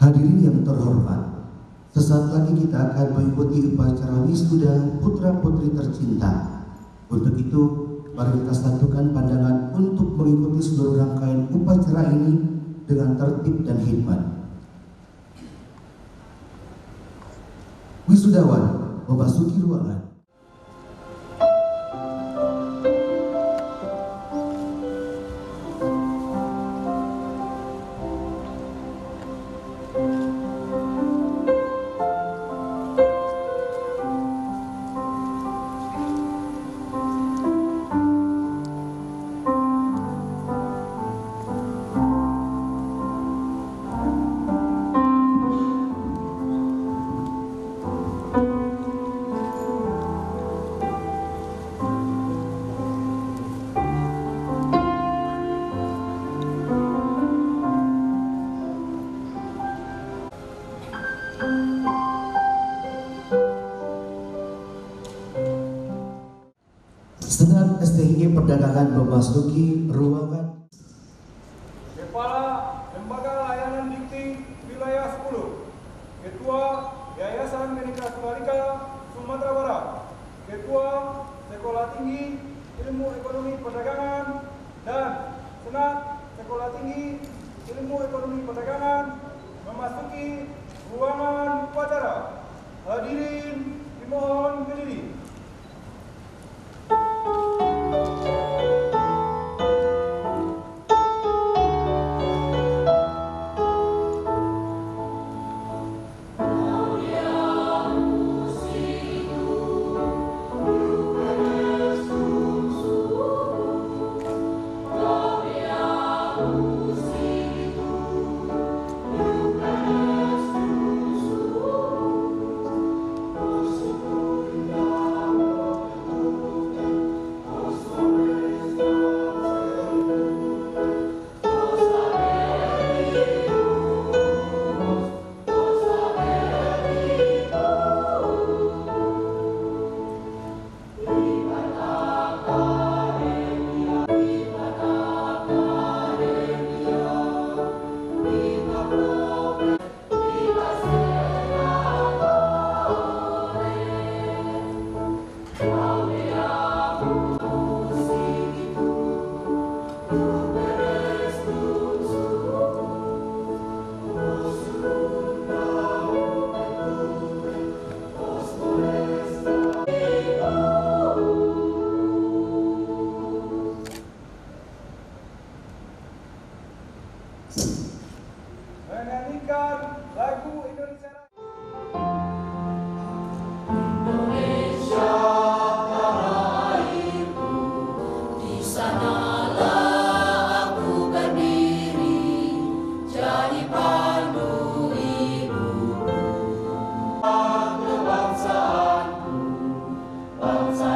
Hadirin yang terhormat, sesaat lagi kita akan mengikuti upacara wisuda putra-putri tercinta. Untuk itu, mari kita satukan pandangan untuk mengikuti seluruh rangkaian upacara ini dengan tertib dan hikmat. Wisudawan memasuki ruangan. Senat STIG Perdagangan memasuki ruangan. Kepala Lembaga Layanan Dikti Wilayah 10, Ketua Yayasan Menika Sulalika Sumatera Barat, Ketua Sekolah Tinggi Ilmu Ekonomi Perdagangan, dan Senat Sekolah Tinggi Ilmu Ekonomi Perdagangan memasuki ruangan upacara. Hadirin dimohon berdiri. Menyanyikan lagu Indonesia Raya. Bangsa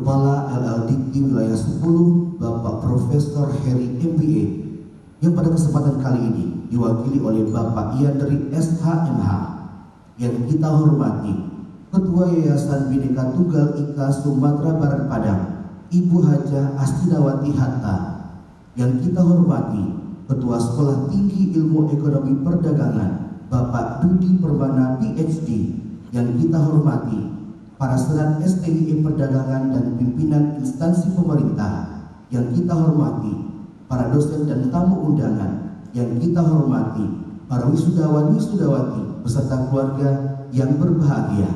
Kepala LL Dikti Wilayah 10, Bapak Profesor Heri MBA, yang pada kesempatan kali ini diwakili oleh Bapak Yandri SHMH, yang kita hormati Ketua Yayasan Bhinneka Tunggal Ika Sumatera Barat Padang, Ibu Hajah Astinawati Hatta, yang kita hormati Ketua Sekolah Tinggi Ilmu Ekonomi Perdagangan, Bapak Dudi Permana PhD, yang kita hormati para senat STIE Perdagangan dan pimpinan instansi pemerintah, yang kita hormati para dosen dan tamu undangan, yang kita hormati para wisudawan wisudawati beserta keluarga yang berbahagia,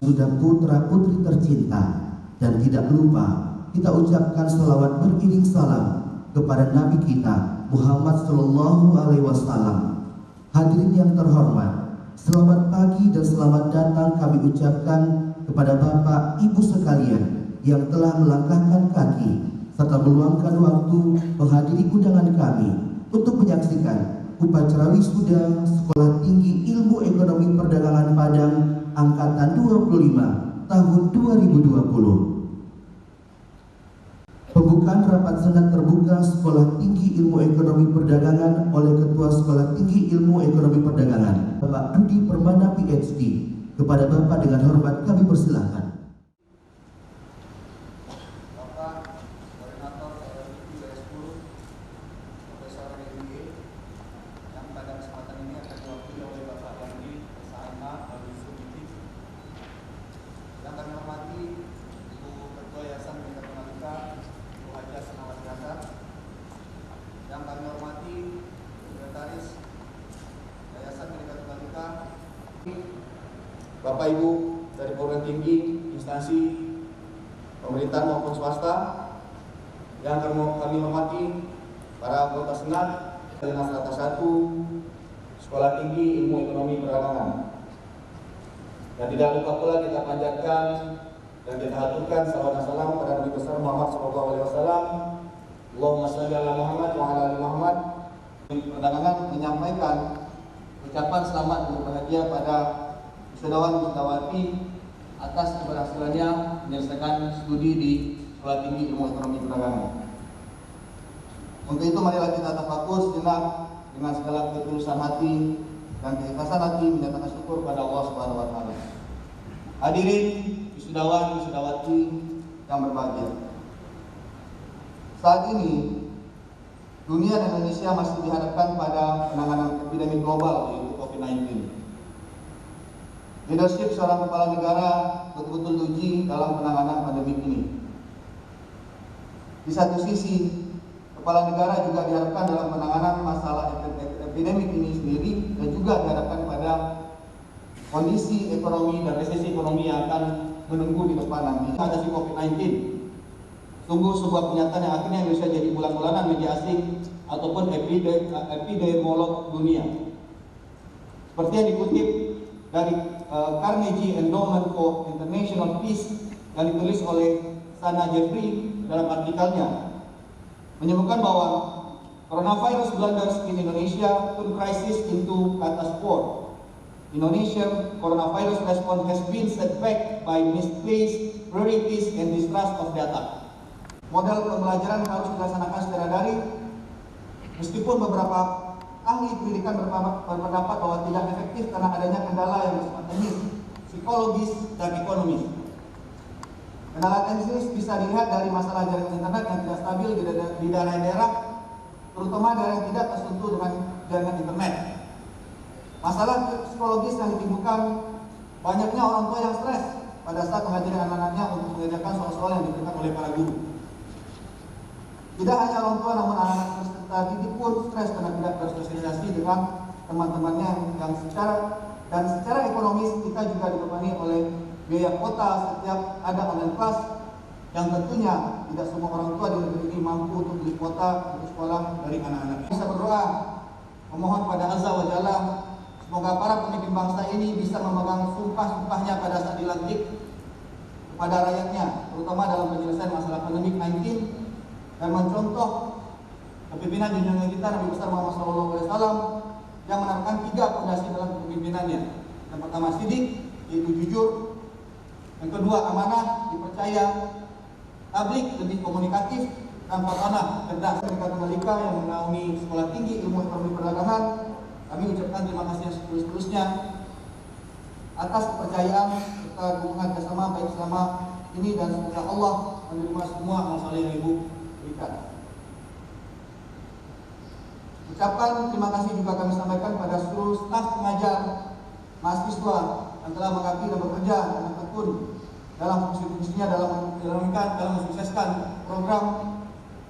sudah putra putri tercinta, dan tidak lupa kita ucapkan salawat beriring salam kepada Nabi kita Muhammad Sallallahu Alaihi Wasallam. Hadirin yang terhormat, selamat pagi dan selamat datang kami ucapkan kepada Bapak Ibu sekalian yang telah melangkahkan kaki serta meluangkan waktu menghadiri undangan kami untuk menyaksikan upacara wisuda Sekolah Tinggi Ilmu Ekonomi Perdagangan Padang Angkatan 25 tahun 2020. Pembukaan rapat senat terbuka Sekolah Tinggi Ilmu Ekonomi Perdagangan oleh Ketua Sekolah Tinggi Ilmu Ekonomi Perdagangan, Bapak Dudi Permana PhD. Kepada Bapak dengan hormat kami persilahkan. Yang kami hormati Sekretaris Yayasan Bhinneka Tunggal Ika, Bapak Ibu dari perguruan tinggi, instansi pemerintah maupun swasta, yang kami hormati para anggota senat dari Strata 1 Sekolah Tinggi Ilmu Ekonomi Perdagangan. Dan tidak lupa pula kita panjatkan dan kita haturkan salawat dan salam kepada Nabi besar Muhammad SAW. Allahumma shalli ala Muhammad wa ala ali Muhammad. Perdagangan menyampaikan ucapan selamat dan berbahagia pada wisudawan wisudawati atas keberhasilannya menyelesaikan studi di Sekolah Tinggi Ilmu Ekonomi Perdagangan. Untuk itu marilah kita tafakur sejenak dengan segala ketulusan hati dan keikhlasan hati menyatakan syukur pada Allah Subhanahu wa taala. Hadirin wisudawan wisudawati yang berbahagia. Saat ini, dunia dan Indonesia masih dihadapkan pada penanganan epidemi global yaitu COVID-19. Leadership seorang kepala negara betul-betul diuji dalam penanganan pandemi ini. Di satu sisi, kepala negara juga dihadapkan dalam penanganan masalah epidemi ini sendiri dan juga dihadapkan pada kondisi ekonomi dan resesi ekonomi yang akan menunggu di depan nanti. Mengatasi COVID-19. Sungguh sebuah kenyataan yang akhirnya Indonesia jadi bulan-bulanan media asing ataupun epidemiolog dunia. Seperti yang dikutip dari Carnegie Endowment for International Peace yang ditulis oleh Sana Jeffrey dalam artikelnya, menyebutkan bahwa coronavirus blunders in Indonesia turn crisis into catastrophe. Indonesian coronavirus response has been set back by misplaced priorities and distrust of data. Model pembelajaran harus dilaksanakan secara daring, meskipun beberapa ahli pendidikan berpendapat bahwa tidak efektif karena adanya kendala yang bersifat teknis, psikologis, dan ekonomis. Kendala teknis bisa dilihat dari masalah jaringan internet yang tidak stabil di daerah-daerah, terutama daerah yang tidak tersentuh dengan jaringan internet. Masalah psikologis yang ditimbulkan banyaknya orang tua yang stres pada saat mengajari anak-anaknya untuk mengerjakan soal-soal yang diberikan oleh para guru. Tidak hanya orang tua, namun anak-anak peserta didik pun stres karena tidak bersosialisasi dengan teman-temannya yang secara ekonomis kita juga dibebani oleh biaya kuota setiap ada online kelas yang tentunya tidak semua orang tua di negeri ini mampu untuk beli kuota untuk sekolah dari anak-anaknya. Bisa berdoa memohon pada Azza wa Jalla semoga para pemimpin bangsa ini bisa memegang sumpah-sumpahnya pada saat dilantik kepada rakyatnya, terutama dalam penyelesaian masalah pandemi 19 dan mencontoh kepemimpinan junjungan kita Nabi besar Muhammad SAW yang menerapkan 3 fondasi dalam kepemimpinannya. Yang pertama sidik, yaitu jujur. Yang kedua amanah, dipercaya. tablik lebih komunikatif tanpa panah, cerdas. Rekan Malika yang menaungi Sekolah Tinggi Ilmu Ekonomi Perdagangan, kami ucapkan terima kasih yang setulus-tulusnya atas kepercayaan serta dukungan bersama baik selama ini, dan semoga Allah menerima semua amal saleh yang Ibu berikan. Ucapan terima kasih juga kami sampaikan pada seluruh staf pengajar, mahasiswa yang telah mengabdi dan bekerja dengan tekun dalam fungsi-fungsinya dalam mensukseskan program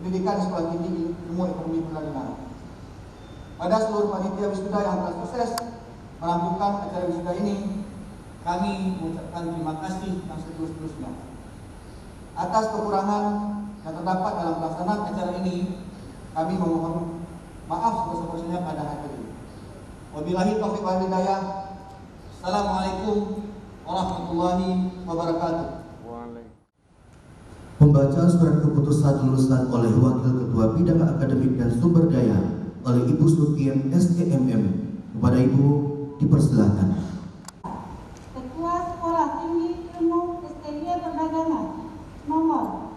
pendidikan di Sekolah Tinggi Ilmu Ekonomi Perdagangan. Pada seluruh panitia wisuda yang telah sukses melakukan acara wisuda ini, kami mengucapkan terima kasih yang setulus-tulusnya. Atas kekurangan yang terdapat dalam pelaksanaan acara ini, kami memohon maaf sebesar-besarnya pada hari ini. Wabillahi taufiq wal hidayah. Assalamualaikum warahmatullahi wabarakatuh. Pembacaan surat keputusan lulusan oleh Wakil Ketua Bidang Akademik dan Sumber Daya oleh Ibu Sutien SDMM. Kepada Ibu dipersilakan. Ketua Sekolah Tinggi Ilmu STI Perdagangan nomor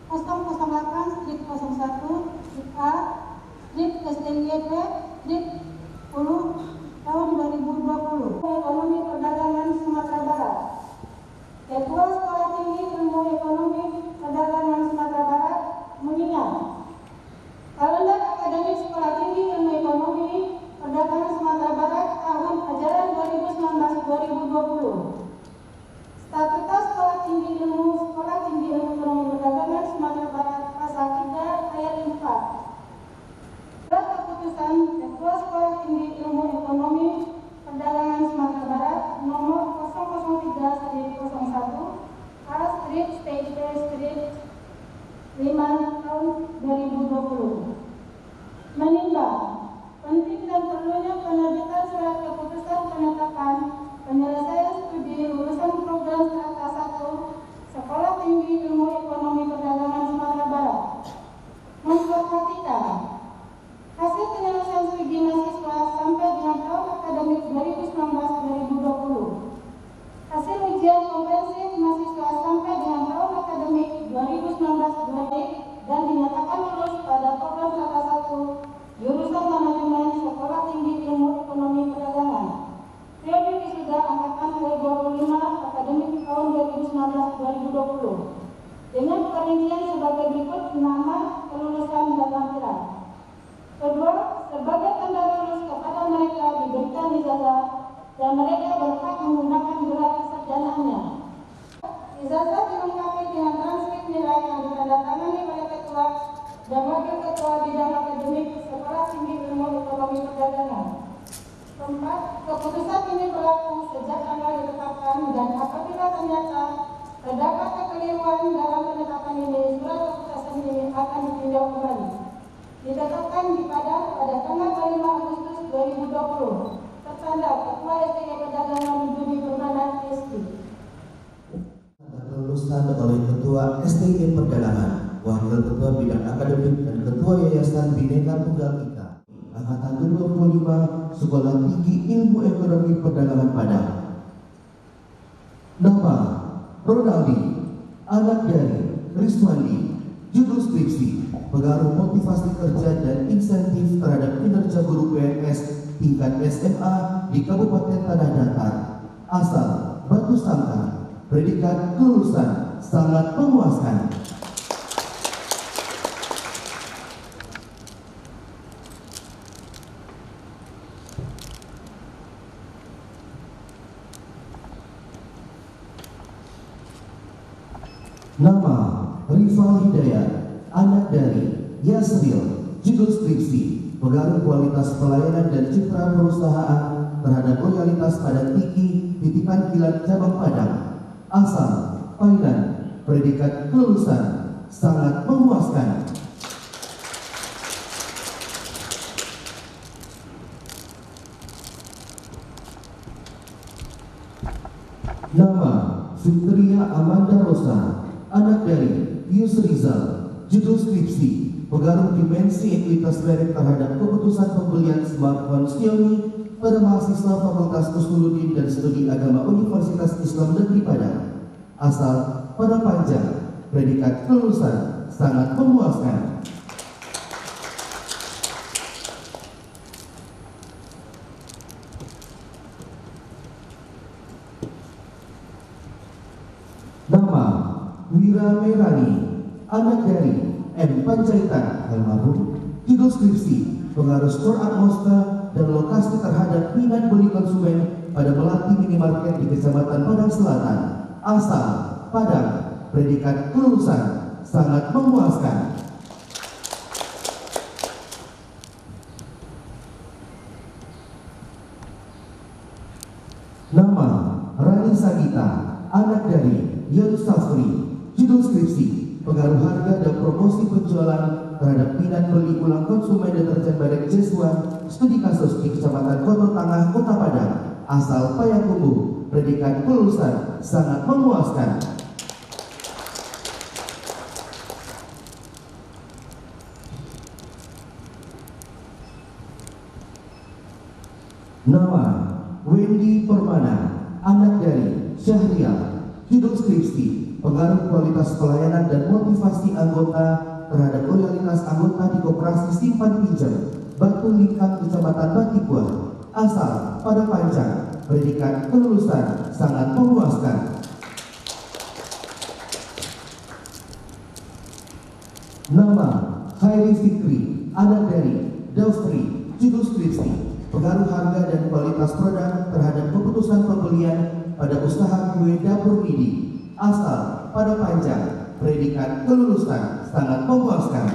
008/01 STIP 10 tahun 2020 Ekonomi Perdagangan Sumatera Barat. Ketua Sekolah Tinggi Ilmu Ekonomi Perdagangan Sumatera Barat mengingat kalender akademik Sekolah Tinggi Ilmu Ekonomi Perdagangan Sumatera Barat tahun ajaran 2019-2020. Statuta Sekolah Tinggi Ilmu Ekonomi Perdagangan Sumatera Barat Pasal 3 Ayat 4. Surat keputusan Ketua Sekolah Tinggi Ilmu Ekonomi Perdagangan Sumatera Barat nomor 003/01/STIP/5 tahun 2020 menimbang penting dan perlunya penerbitan surat keputusan penetapan penyelesaian studi lulusan program strata 1 Sekolah Tinggi Ilmu Ekonomi Perdagangan Sumatera Barat. Memperhatikan hasil penyelesaian studi mahasiswa sampai dengan tahun akademik 2019-2020. Hasil ujian komprehensif mahasiswa sampai dengan tahun akademik 2019-2020 dan dinyatakan lulus pada program strata 1 jurusan manajemen Sekolah Tinggi Ilmu Ekonomi Perdagangan. Periode wisuda angkatan 2025 akademik tahun 2019-2020 dengan perincian sebagai berikut: nama, kelulusan, dan lampiran. Kedua, sebagai tanda lulus kepada mereka diberikan ijazah dan mereka berhak menggunakan gelar kesarjanaannya. Ijazah dilengkapi dengan transkrip nilai yang ditandatangani oleh Ketua dan Wakil Ketua Bidang Akademik Sekolah Tinggi Ilmu Ekonomi Perdagangan. Keempat, keputusan ini berlaku sejak tanggal ditetapkan dan apabila ternyata terdapat kekeliruan dalam penetapan ini, surat keputusan ini akan ditinjau kembali. Ditetapkan di Padang pada tanggal 5 Agustus 2020. Tertanda Ketua STI Perdagangan Juni Permanan ST. Kelulusan oleh Ketua STI Perdagangan, Wakil Ketua Bidang Akademik dan Ketua Yayasan Bhinneka Tunggal Ika Angkatan 25 Sekolah Tinggi Ilmu Ekonomi Perdagangan Padang. Nama Ronaldi, anak dari Riswandi. Judul skripsi pengaruh motivasi kerja dan insentif terhadap kinerja guru PNS tingkat SMA di Kabupaten Tanah Datar. Asal Batu Sangkar. Predikat kelulusan sangat memuaskan. Nama Rifal Hidayat, anak dari Yasril. Judul skripsi pengaruh kualitas pelayanan dan citra perusahaan terhadap loyalitas pada Tiki Titipan Kilat Cabang Padang. Asal Painan. Predikat kelulusan sangat memuaskan. Nama Fitria Amanda Rosa, anak dari Yus Rizal. Judul skripsi pengaruh dimensi ekuitas merek terhadap keputusan pembelian smartphone Xiaomi pada mahasiswa Fakultas Usuluddin dan Studi Agama Universitas Islam Negeri Padang. Asal Padang Panjang. predikat kelulusan sangat memuaskan. Nama Wira Merani, anak dari M. Panjaitan almarhum. Judul skripsi pengaruh skor atmosfer dan lokasi terhadap minat beli konsumen pada Melati Minimarket di Kecamatan Padang Selatan. Asal Padang, predikat kelulusan sangat memuaskan. Nama Rani Sagita, anak dari Yon Safri. Judul skripsi pengaruh harga dan promosi penjualan terhadap minat beli ulang konsumen deterjen merek Jeswan, studi kasus di Kecamatan Koto Tangah, Kota Padang. Asal Payakumbuh, predikat kelulusan sangat memuaskan. Nama Wendy Permana, anak dari Syahrial. Judul skripsi pengaruh kualitas pelayanan dan motivasi anggota terhadap loyalitas anggota di Koperasi Simpan Pinjam Batu Lingkang, Kecamatan Batipuan. Asal Padang Panjang, predikat kelulusan sangat memuaskan. Nama Khairi Fikri, anak dari Delfri. Judul skripsi pengaruh harga dan kualitas produk terhadap keputusan pembelian pada usaha kue dapur Midi. Asal Padang Panjang, predikat kelulusan sangat memuaskan.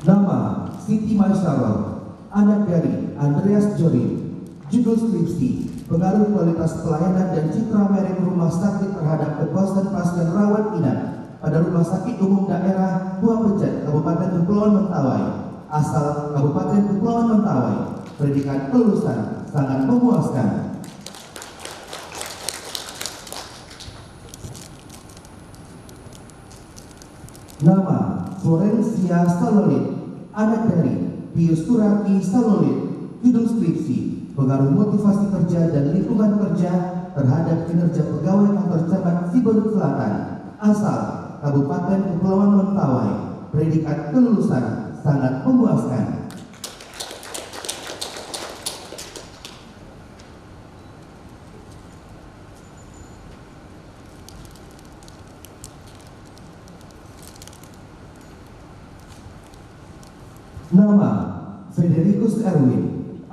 Nama Siti Masyarah, anak dari Andreas Jorin. Judul skripsi pengaruh kualitas pelayanan dan citra merek rumah sakit terhadap kepuasan pasien rawat inap pada Rumah Sakit Umum Daerah Tua Pejat, Kabupaten Kepulauan Mentawai. Asal Kabupaten Kepulauan Mentawai, predikat kelulusan sangat memuaskan. Nama Florencia Salolit, anak dari Pius Turaki Salolit. Judul skripsi pengaruh motivasi kerja dan lingkungan kerja terhadap kinerja pegawai kantor cabang Siberut Selatan. Asal Kabupaten Kepulauan Mentawai, predikat kelulusan sangat memuaskan. Nama Federicus Erwin,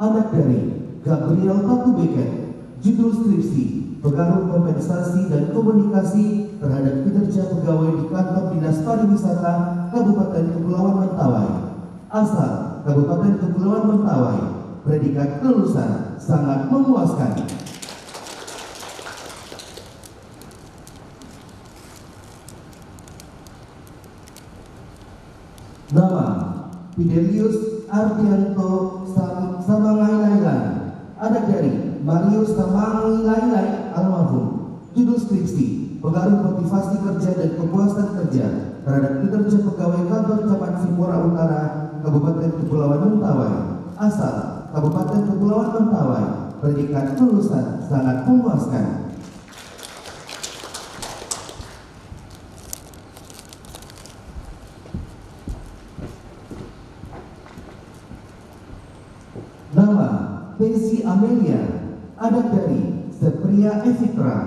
anak dari Gabriel Tatu Becker. Judul skripsi pengaruh kompensasi dan komunikasi terhadap kinerja pegawai di kantor Dinas Pariwisata Kabupaten Kepulauan Mentawai. Asal Kabupaten Kepulauan Mentawai, predikat kelulusan sangat memuaskan. Nama Fidelius Ardianto Samangailailan, anak dari Marius Samangailai almarhum. Judul skripsi pengaruh motivasi kerja dan kepuasan kerja terhadap kinerja pegawai kantor cabang Sipora Utara Kabupaten Kepulauan Mentawai. Asal Kabupaten Kepulauan Mentawai, predikat kelulusan sangat memuaskan. Nama Desi Amelia, anak dari Sepria Evitra.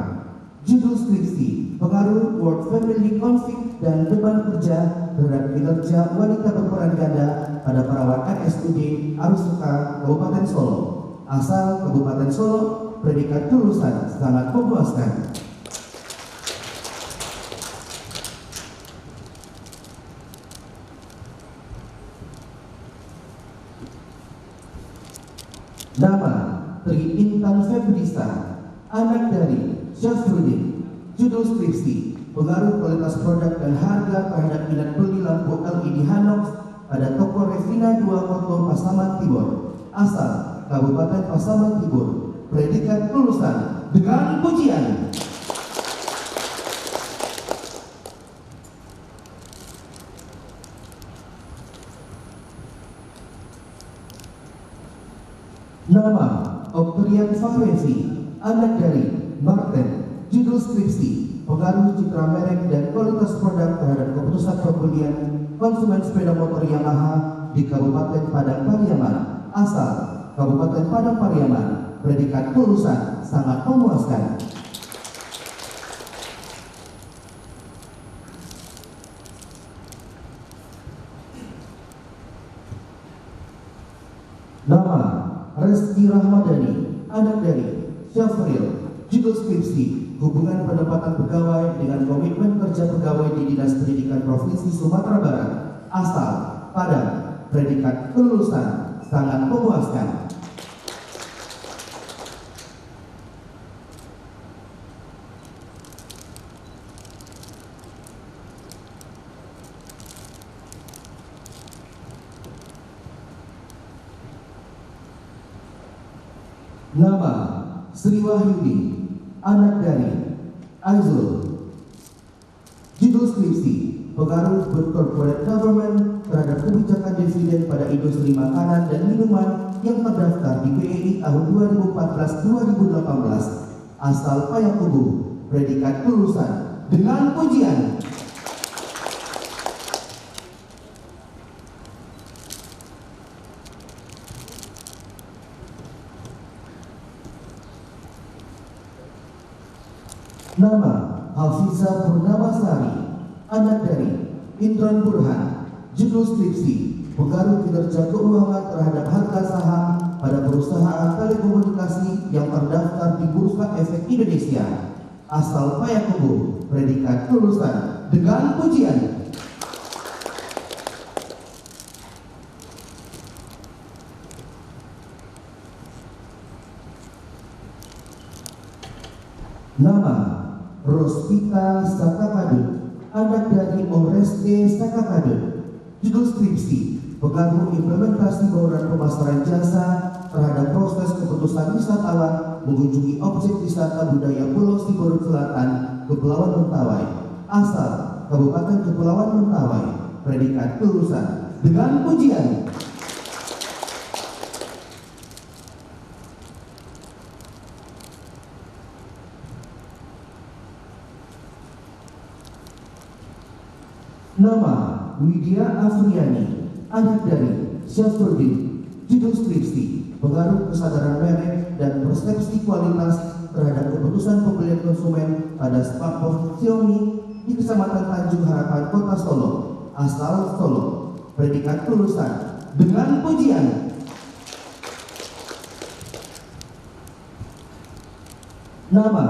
Judul skripsi pengaruh World Family Conflict dan beban kerja terhadap kinerja wanita berperan ganda pada perawat RSUD Arusuka, Kabupaten Solo. Asal Kabupaten Solo, predikat kelulusan sangat memuaskan. Nama Tri Intan Febrisa, anak dari Syafruddin. Judul skripsi pengaruh kualitas produk dan harga terhadap minat beli lampu LED Hanox pada toko Revina 2 Koto Pasaman Timur. Asal Kabupaten Pasaman Timur, predikat kelulusan dengan pujian. Nama Oktrian Fahrevi, anak dari Martin, judul skripsi, pengaruh citra merek dan kualitas produk terhadap keputusan pembelian konsumen sepeda motor Yamaha di Kabupaten Padang Pariaman, asal Kabupaten Padang Pariaman, predikat kelulusan sangat memuaskan. Nama Reski Rahmadani, anak dari Syafril, judul skripsi, hubungan pendapatan pegawai dengan komitmen kerja pegawai di Dinas Pendidikan Provinsi Sumatera Barat, asal Padang, predikat kelulusan sangat memuaskan. Nama Sri Wahyudi, anak dari Aizul, judul skripsi, pengaruh corporate government terhadap kebijakan dividen pada industri makanan dan minuman yang terdaftar di BEI tahun 2014-2018, asal Payakumbuh, predikat kelulusan dengan pujian. Nama Hafiza Purnamasari, anak dari Indran Burhan, judul skripsi, pengaruh kinerja keuangan terhadap harga saham pada perusahaan telekomunikasi yang terdaftar di Bursa Efek Indonesia, asal Payakumbuh, predikat kelulusan dengan pujian. Nama Rospita Sakakadut, anak dari Oreste Sakakadut, judul skripsi, pengaruh implementasi bauran pemasaran jasa terhadap proses keputusan wisatawan mengunjungi objek wisata budaya Pulau Siborut Selatan, Kepulauan Mentawai, asal Kabupaten Kepulauan Mentawai, predikat kelulusan dengan pujian. Nama Widya Afriani, anak dari Syafruddin, judul skripsi, pengaruh kesadaran merek dan persepsi kualitas terhadap keputusan pembelian konsumen pada smartphone Xiaomi di Kecamatan Tanjung Harapan, Kota Solo, asal Solo, predikat kelulusan dengan pujian. Nama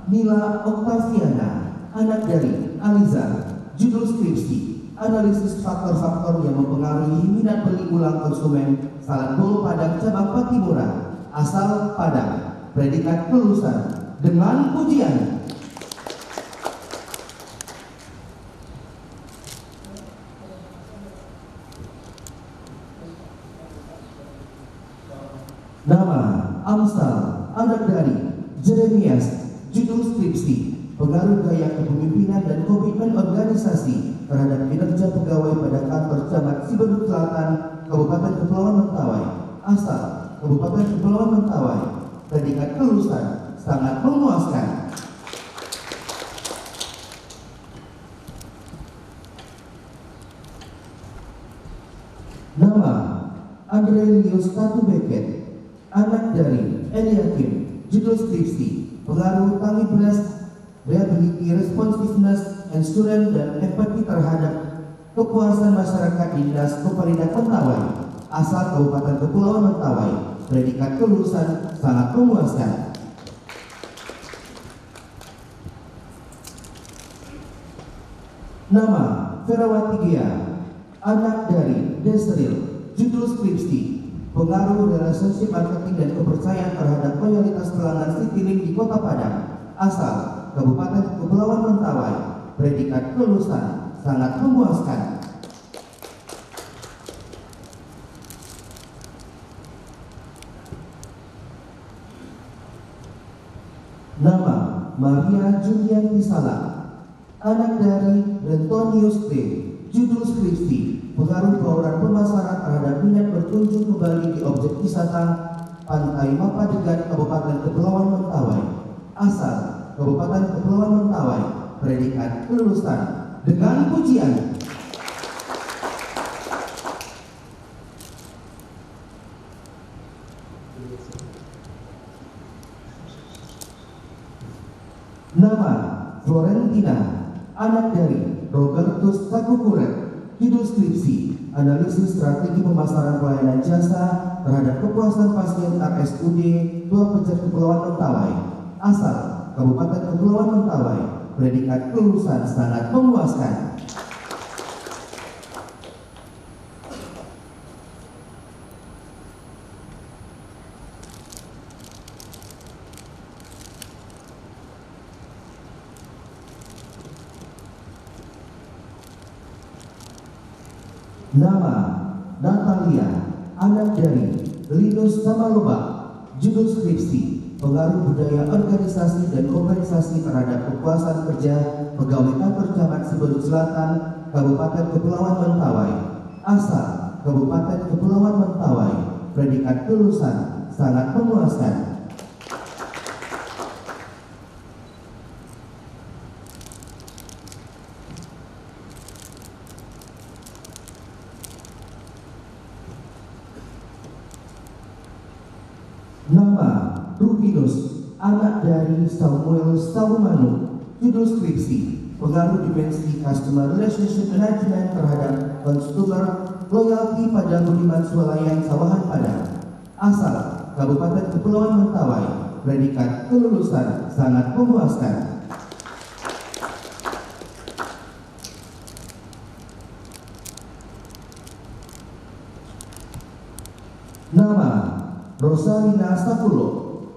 Nila Oktaviana, anak dari Aliza, judul skripsi, analisis faktor-faktor yang mempengaruhi minat beli ulang konsumen Salad Bowl Padang cabang Patimura, asal Padang, predikat kelulusan dengan pujian. Nama Amsal, anak dari Jeremias, judul skripsi, pengaruh gaya kepemimpinan dan komitmen organisasi terhadap kinerja pegawai pada kantor camat Siberut Selatan, Kabupaten Kepulauan Mentawai, asal Kabupaten Kepulauan Mentawai, predikat kelulusan sangat memuaskan. Nama Andrelius Tatu Beket, anak dari Eliakim, judul skripsi, pengaruh Tangi Beras, Reliability, Responsiveness, Endurance, dan empati terhadap kepuasan masyarakat di Dinas Koparinda Mentawai, asal Kabupaten Kepulauan Mentawai, predikat kelulusan sangat memuaskan. Nama Ferawati Gia, anak dari Desril, judul skripsi, pengaruh relationship marketing dan kepercayaan terhadap loyalitas pelanggan Citylink di Kota Padang, asal Kabupaten Kepulauan Mentawai, predikat kelulusan sangat memuaskan. Nama Maria Julianti Sala, anak dari Rentonius T, judul skripsi, pengaruh bauran pemasaran terhadap minat berkunjung kembali di objek wisata Pantai Mapadegan, Kabupaten Kepulauan Mentawai. Asal Kabupaten Kepulauan Mentawai. Predikat kelulusan dengan pujian. Nama Florentina, anak dari Robertus Sakukuret. Judul skripsi, analisis strategi pemasaran pelayanan jasa terhadap kepuasan pasien RSUD Tua Pejat Kepulauan Mentawai. Asal Kabupaten Kepulauan Mentawai. Predikat kelulusan sangat memuaskan. Nama Natalia, anak dari Linus Samaloba. Judul skripsi, pengaruh budaya organisasi dan kompensasi terhadap kepuasan kerja pegawai kantor camat Siberut Selatan, Kabupaten Kepulauan Mentawai. Asal Kabupaten Kepulauan Mentawai. Predikat kelulusan sangat memuaskan. Nama Rubinus, anak dari Samuel Saumanu. Judul skripsi, pengaruh dimensi customer relationship management terhadap consumer loyalty pada budiman swalayan Sawahan Padang. Asal Kabupaten Kepulauan Mentawai. Predikat kelulusan sangat memuaskan. Nama Rosalina Sakulo,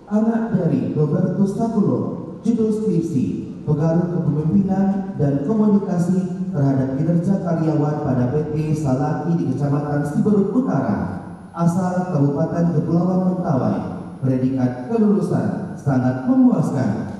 anak dari Robertus Sakulo. Judul skripsi, pengaruh kepemimpinan dan komunikasi terhadap kinerja karyawan pada PT Salaki di Kecamatan Siberut Utara. Asal Kabupaten Kepulauan Mentawai. Predikat kelulusan sangat memuaskan.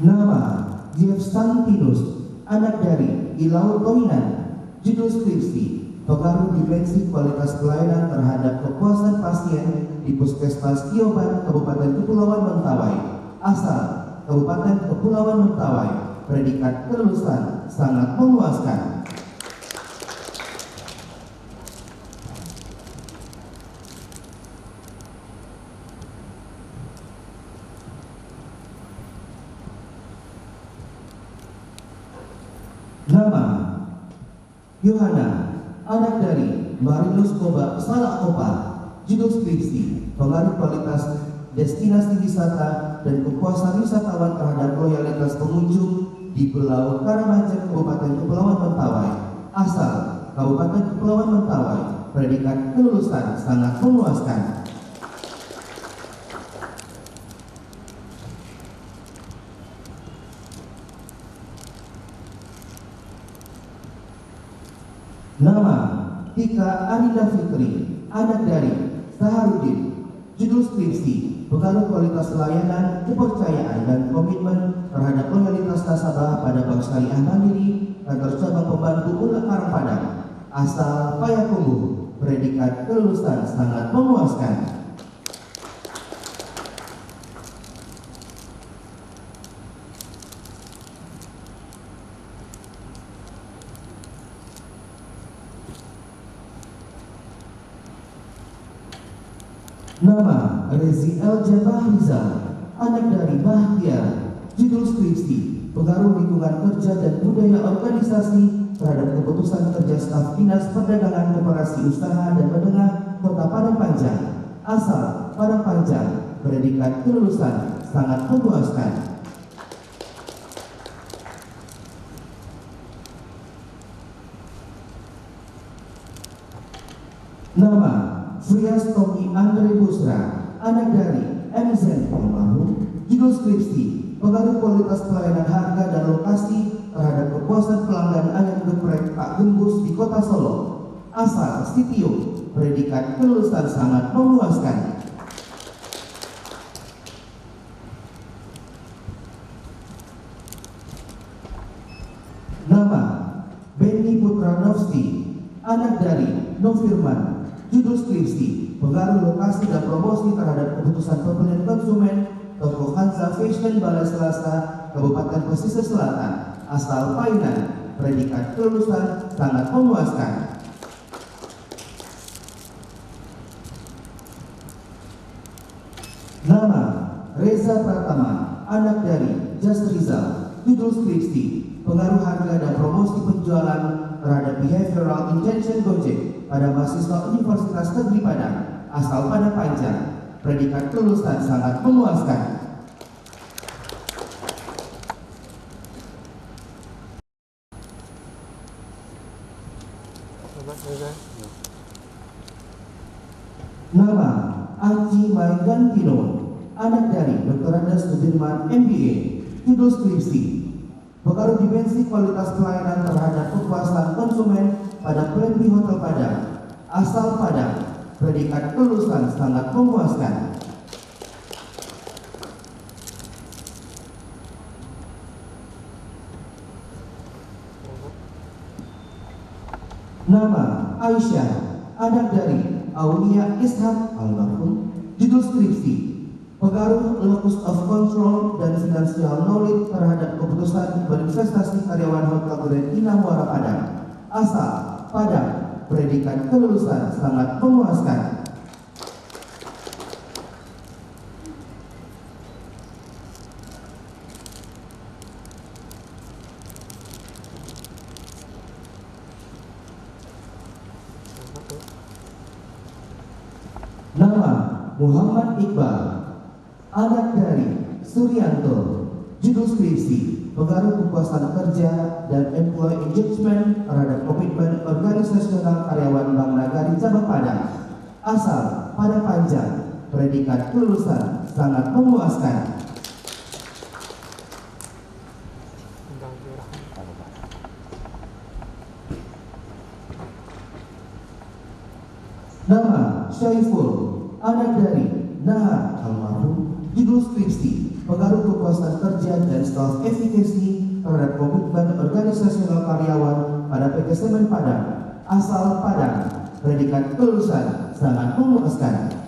Nama Jefstantinus, anak dari Ilau Toinan. Judul skripsi, pengaruh dimensi kualitas pelayanan terhadap kepuasan pasien di Puskesmas Kioban, Kabupaten Kepulauan Mentawai. Asal Kabupaten Kepulauan Mentawai. Predikat kelulusan sangat memuaskan. Nama Yohana, anak dari Marinus Koba Salakopa. Judul skripsi, pengaruh kualitas destinasi wisata dan kepuasan wisatawan terhadap loyalitas pengunjung di Pulau Karamajan, Kabupaten Kepulauan Mentawai. Asal Kabupaten Kepulauan Mentawai. Predikat kelulusan sangat memuaskan. Nama Tika Arida Fitri, anak dari Saharudin. Judul skripsi, pengaruh kualitas layanan, kepercayaan dan komitmen terhadap loyalitas nasabah pada Bank Syariah Mandiri, kantor cabang pembantu Ulak Karangpadang. Asal Payakumbuh. Predikat kelulusan sangat memuaskan. Nama Rezi El Jabahrizal, anak dari Bahtiar. Judul skripsi, pengaruh lingkungan kerja dan budaya organisasi terhadap keputusan kerja staf Dinas Perdagangan Koperasi Usaha dan Menengah Kota Padang Panjang. Asal Padang Panjang. Predikat kelulusan sangat memuaskan. Nama Frias Tommy Andre Busra, anak dari MZ Almarhum. Judul skripsi, pengaruh kualitas pelayanan harga dan lokasi terhadap kepuasan pelanggan ayam geprek Pak Gembus di Kota Solo. Asal Sitio. Predikat kelulusan sangat memuaskan. Ranovski, anak dari Novirman, judul skripsi, pengaruh lokasi dan promosi terhadap keputusan pembelian konsumen, toko Hansa Fashion Balai Selasa, Kabupaten Pesisir Selatan, asal Painan, predikat kelulusan sangat memuaskan. Nama Reza Pratama, anak dari Jas Rizal, judul skripsi, pengaruh harga dan promosi penjualan terhadap behavioral intention Gojek pada mahasiswa Universitas Negeri Padang, asal Padang Panjang, predikat kelulusan sangat memuaskan. Nama Aji Maigantino, anak dari Dr. Andes Sudirman MBA, judul skripsi, pengaruh dimensi kualitas pelayanan terhadap kepuasan konsumen pada Plan B Hotel Padang, asal Padang, predikat kelulusan sangat memuaskan. Nama Aisyah, anak dari Aulia Ishak almarhum, judul skripsi, pengaruh locus of control dan financial knowledge terhadap keputusan berinvestasi karyawan Hotel Grand Ina Muara Padang, asal Padang, predikat kelulusan sangat memuaskan. Nama Muhammad Iqbal, anak dari Suryanto, judul skripsi, pengaruh kepuasan kerja dan employee engagement terhadap komitmen organisasional karyawan Bank Nagari Cabang Padang, asal Padang Panjang, predikat kelulusan sangat memuaskan. Nama Syaiful, anak dari Nahar almarhum, judul skripsi, pengaruh kepuasan kerja dan staff efikasi terhadap komitmen organisasional karyawan pada PT Semen Padang, asal Padang, predikat kelulusan sangat memuaskan.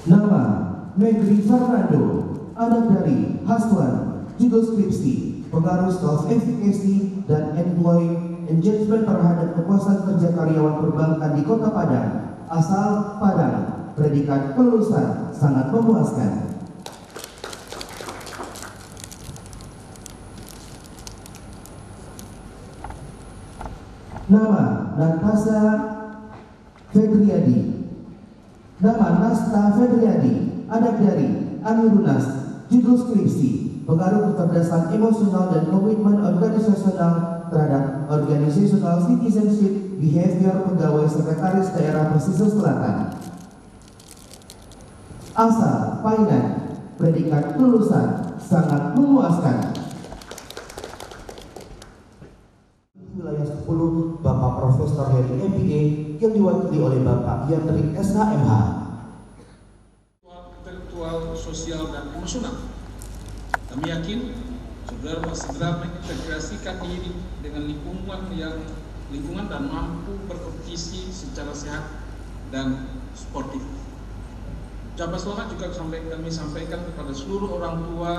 Nama Megri Fernando, anak dari Haswan, judul skripsi, pengaruh staff efikasi dan employee engagement terhadap kepuasan kerja karyawan perbankan di Kota Padang, asal Padang, predikat kelulusan sangat memuaskan. Nama Natasha Fedriadi, nama Nasta Fedriadi, anak dari Anirunas, judul skripsi, pengaruh kecerdasan emosional dan komitmen organisasional terhadap organizational citizenship behavior pegawai sekretaris daerah Pesisir Selatan, asal Painan, predikat kelulusan sangat memuaskan. Wilayah 10 Bapak Profesor Heri MBA yang diwakili oleh Bapak Yandri SHMH. Intelektual, sosial, dan emosional. Kami yakin saudara segera mengintegrasikan diri dengan lingkungan dan mampu berkompetisi secara sehat dan sportif. Ucapan selamat juga kami sampaikan kepada seluruh orang tua,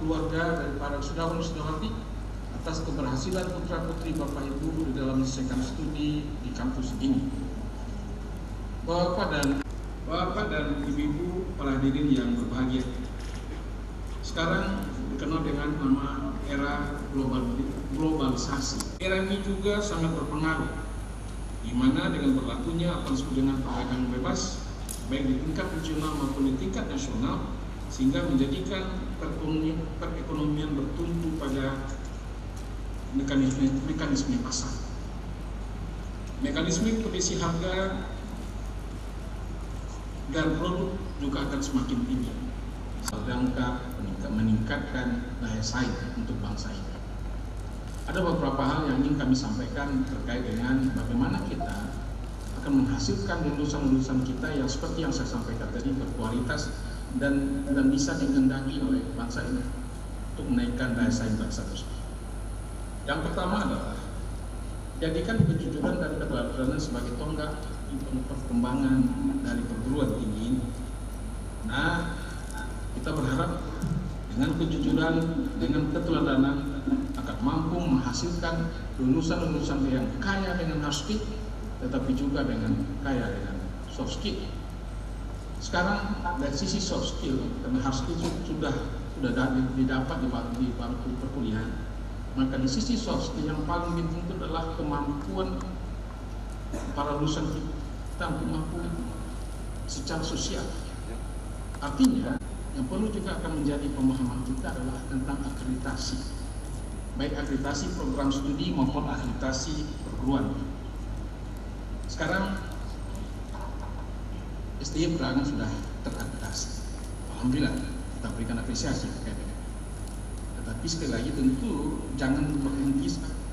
keluarga, dan para saudara-saudari atas keberhasilan putra-putri Bapak Ibu di dalam menyelesaikan studi di kampus ini. Bapak dan Ibu para hadirin yang berbahagia, sekarang dikenal dengan nama era globalisasi. Era ini juga sangat berpengaruh, di mana dengan berlakunya apa disebut dengan perdagangan bebas, baik di tingkat regional maupun di tingkat nasional, sehingga menjadikan perekonomian bertumpu pada mekanisme pasar. Mekanisme kondisi harga dan produk juga akan semakin tinggi, sedangkan meningkatkan daya saing untuk bangsa ini. Ada beberapa hal yang ingin kami sampaikan terkait dengan bagaimana kita akan menghasilkan lulusan-lulusan kita yang seperti yang saya sampaikan tadi, berkualitas dan bisa dikehendaki oleh bangsa ini untuk menaikkan daya saing bangsa tersebut. Yang pertama adalah jadikan kejujuran dan keteladanan sebagai tonggak perkembangan dari perguruan tinggi ini. Nah, kita berharap dengan kejujuran, dengan keteladanan akan mampu menghasilkan lulusan-lulusan yang kaya dengan hard skill, tetapi juga dengan kaya dengan soft skill. Sekarang dari sisi soft skill, karena hard skill sudah didapat di bangku perkuliahan, maka di sisi soft skill yang paling penting itu adalah kemampuan para lulusan kita untuk mampu secara sosial. Artinya yang perlu juga akan menjadi pemahaman kita adalah tentang akreditasi, baik akreditasi program studi maupun akreditasi perguruan. Sekarang STI Perangan sudah terakreditasi, alhamdulillah kita berikan apresiasi terkait dengan. Tetapi sekali lagi tentu jangan berhenti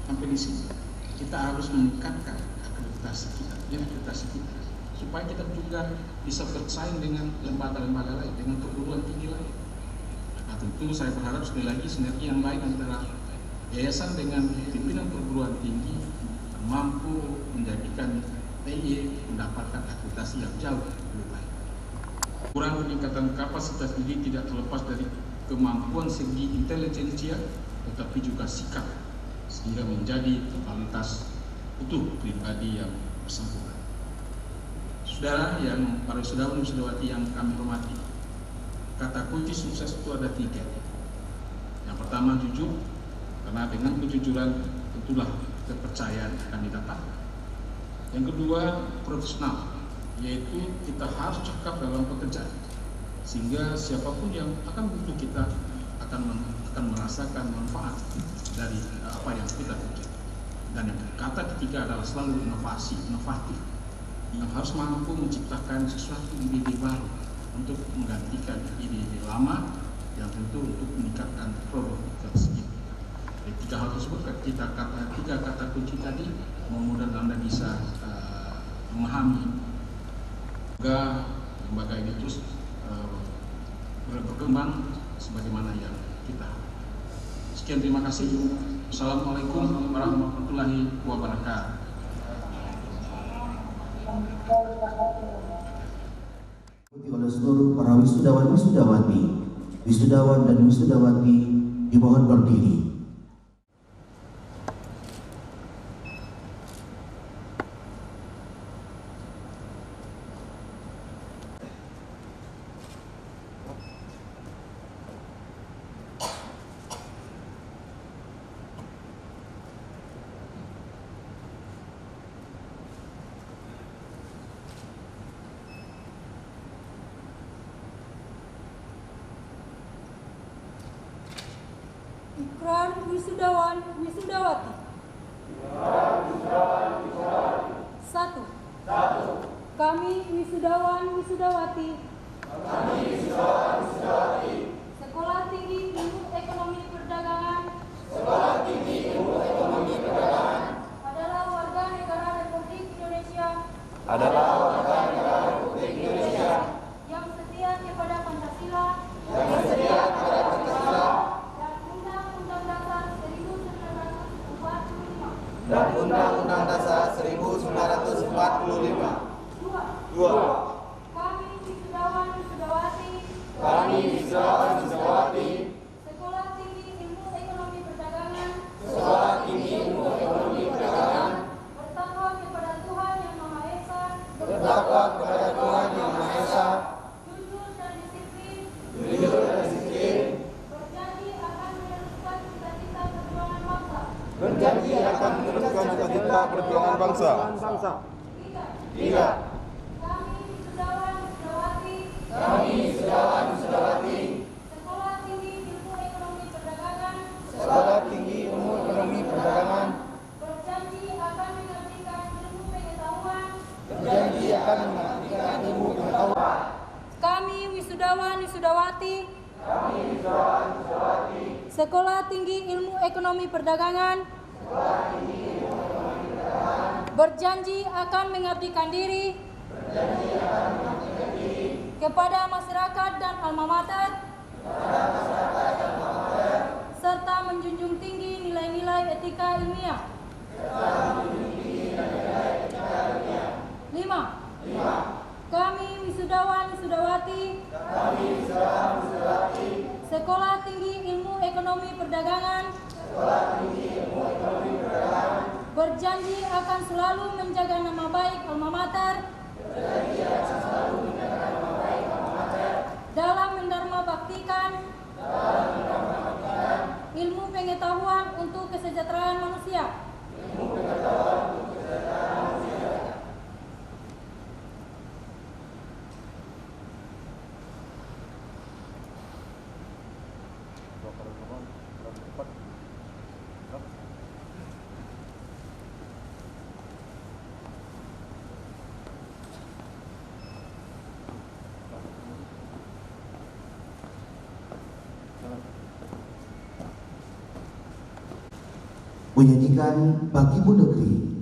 sampai di sini. Kita harus meningkatkan akreditasi kita, supaya kita juga bisa bersaing dengan lembaga-lembaga lain, dengan perguruan tinggi lain. Nah, tentu saya berharap sekali lagi sinergi yang baik antara yayasan dengan pimpinan perguruan tinggi mampu menjadikan TY mendapatkan akreditasi yang jauh lebih baik. Kurang peningkatan kapasitas diri tidak terlepas dari kemampuan segi intelijensia, tetapi juga sikap, sehingga menjadi totalitas utuh pribadi yang bersangkutan. Saudara yang para saudara dan saudawati yang kami hormati, kata kunci sukses itu ada 3. Yang pertama jujur, karena dengan kejujuran tentulah kepercayaan akan didapatkan. Yang kedua profesional, yaitu kita harus cekap dalam pekerjaan, sehingga siapapun yang akan butuh kita akan merasakan manfaat dari apa yang kita kerjakan. Dan yang kata ketiga adalah selalu inovatif, yang harus mampu menciptakan sesuatu ide baru untuk menggantikan ide lama yang tentu untuk meningkatkan produktivitas. Dari 3 hal tersebut, tiga kata kunci tadi, mudah-mudahan Anda bisa memahami lembaga ini terus berkembang sebagaimana yang kita. Sekian, terima kasih. Assalamualaikum warahmatullahi wabarakatuh. Oleh seluruh para wisudawan dan wisudawati dimohon berdiri. Ikrar wisudawan wisudawati. 1. Kami wisudawan wisudawati Sekolah Tinggi Ilmu Ekonomi Perdagangan adalah warga negara Republik Indonesia yang setia kepada Pancasila dan Undang-Undang Dasar 1945. 2. Kami wisudawan wisudawati Sekolah Tinggi Ilmu Ekonomi Perdagangan bertakwa kepada Tuhan Yang Maha Esa, jujur dan disiplin, berjanji akan meneruskan cita-cita perjuangan bangsa. 3. Kami wisudawan wisudawati Sekolah Tinggi Ilmu Ekonomi Perdagangan berjanji akan mengabdikan ilmu pengetahuan. Kami wisudawan wisudawati Sekolah Tinggi Ilmu Ekonomi Perdagangan berjanji akan mengabdikan diri kepada masyarakat dan alma mater, serta menjunjung tinggi nilai-nilai etika ilmiah. 5. Kami wisudawan wisudawati Sekolah Tinggi Ilmu Ekonomi Perdagangan berjanji akan selalu menjaga nama baik alma mater dalam mendharma baktikan ilmu pengetahuan untuk kesejahteraan manusia. Menyanyikan Bagimu Negeri.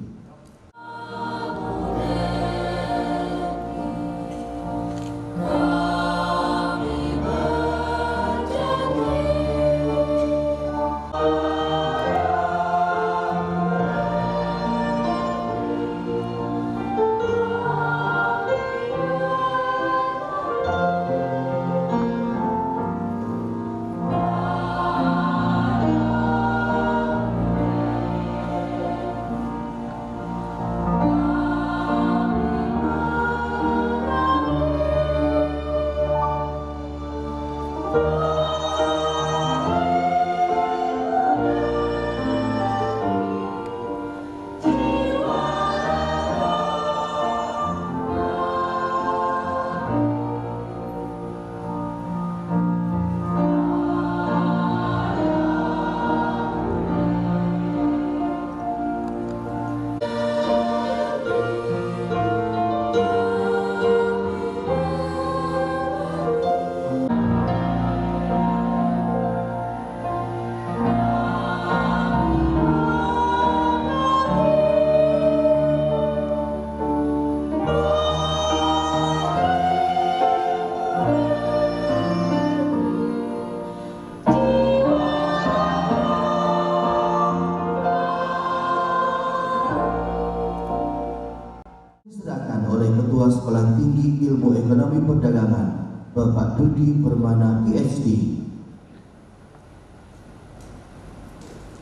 Diserahkan oleh Ketua Sekolah Tinggi Ilmu Ekonomi Perdagangan, Bapak Dudi Permana PhD.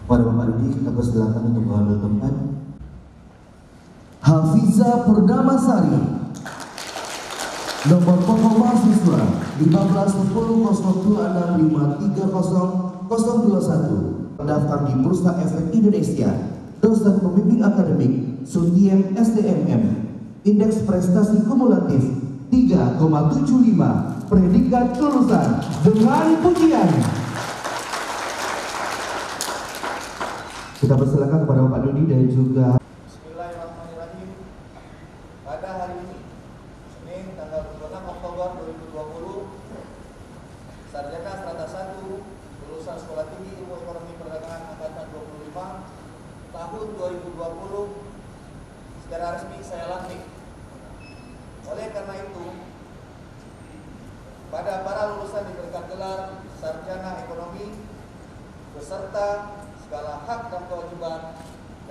Pada Bapak Dudi kita persilakan untuk mengambil tempat. Hafiza Purnamasari, nomor pokok mahasiswa 151026530021, terdaftar di Bursa Efek Indonesia, dosen pembimbing akademik Sundiem SDMM, indeks prestasi kumulatif 3,75, predikat lulusan dengan pujian. Kita persilakan kepada Bapak Dudi dan juga Bismillahirrahmanirrahim. Pada hari ini, Senin tanggal 26 Oktober 2020, Sarjana Strata 1 lulusan Sekolah Tinggi Ilmu Ekonomi Perdagangan Angkatan 25 tahun 2020 secara resmi saya lantik. Oleh karena itu, pada para lulusan diberikan gelar Sarjana Ekonomi beserta segala hak dan kewajiban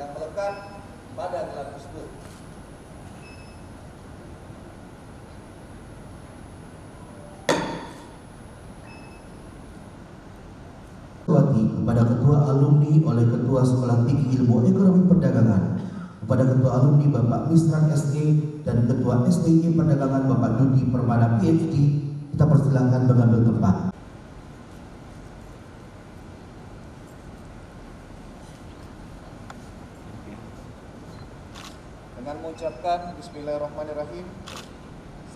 yang melekat pada gelar tersebut. Kepada Ketua Alumni oleh Ketua Sekolah Tinggi Ilmu Ekonomi Perdagangan, kepada Ketua Alumni Bapak Misran SE dan Ketua STI Perdagangan Bapak Dudi Permana PhD, kita persilakan mengambil tempat. Dengan mengucapkan Bismillahirrahmanirrahim,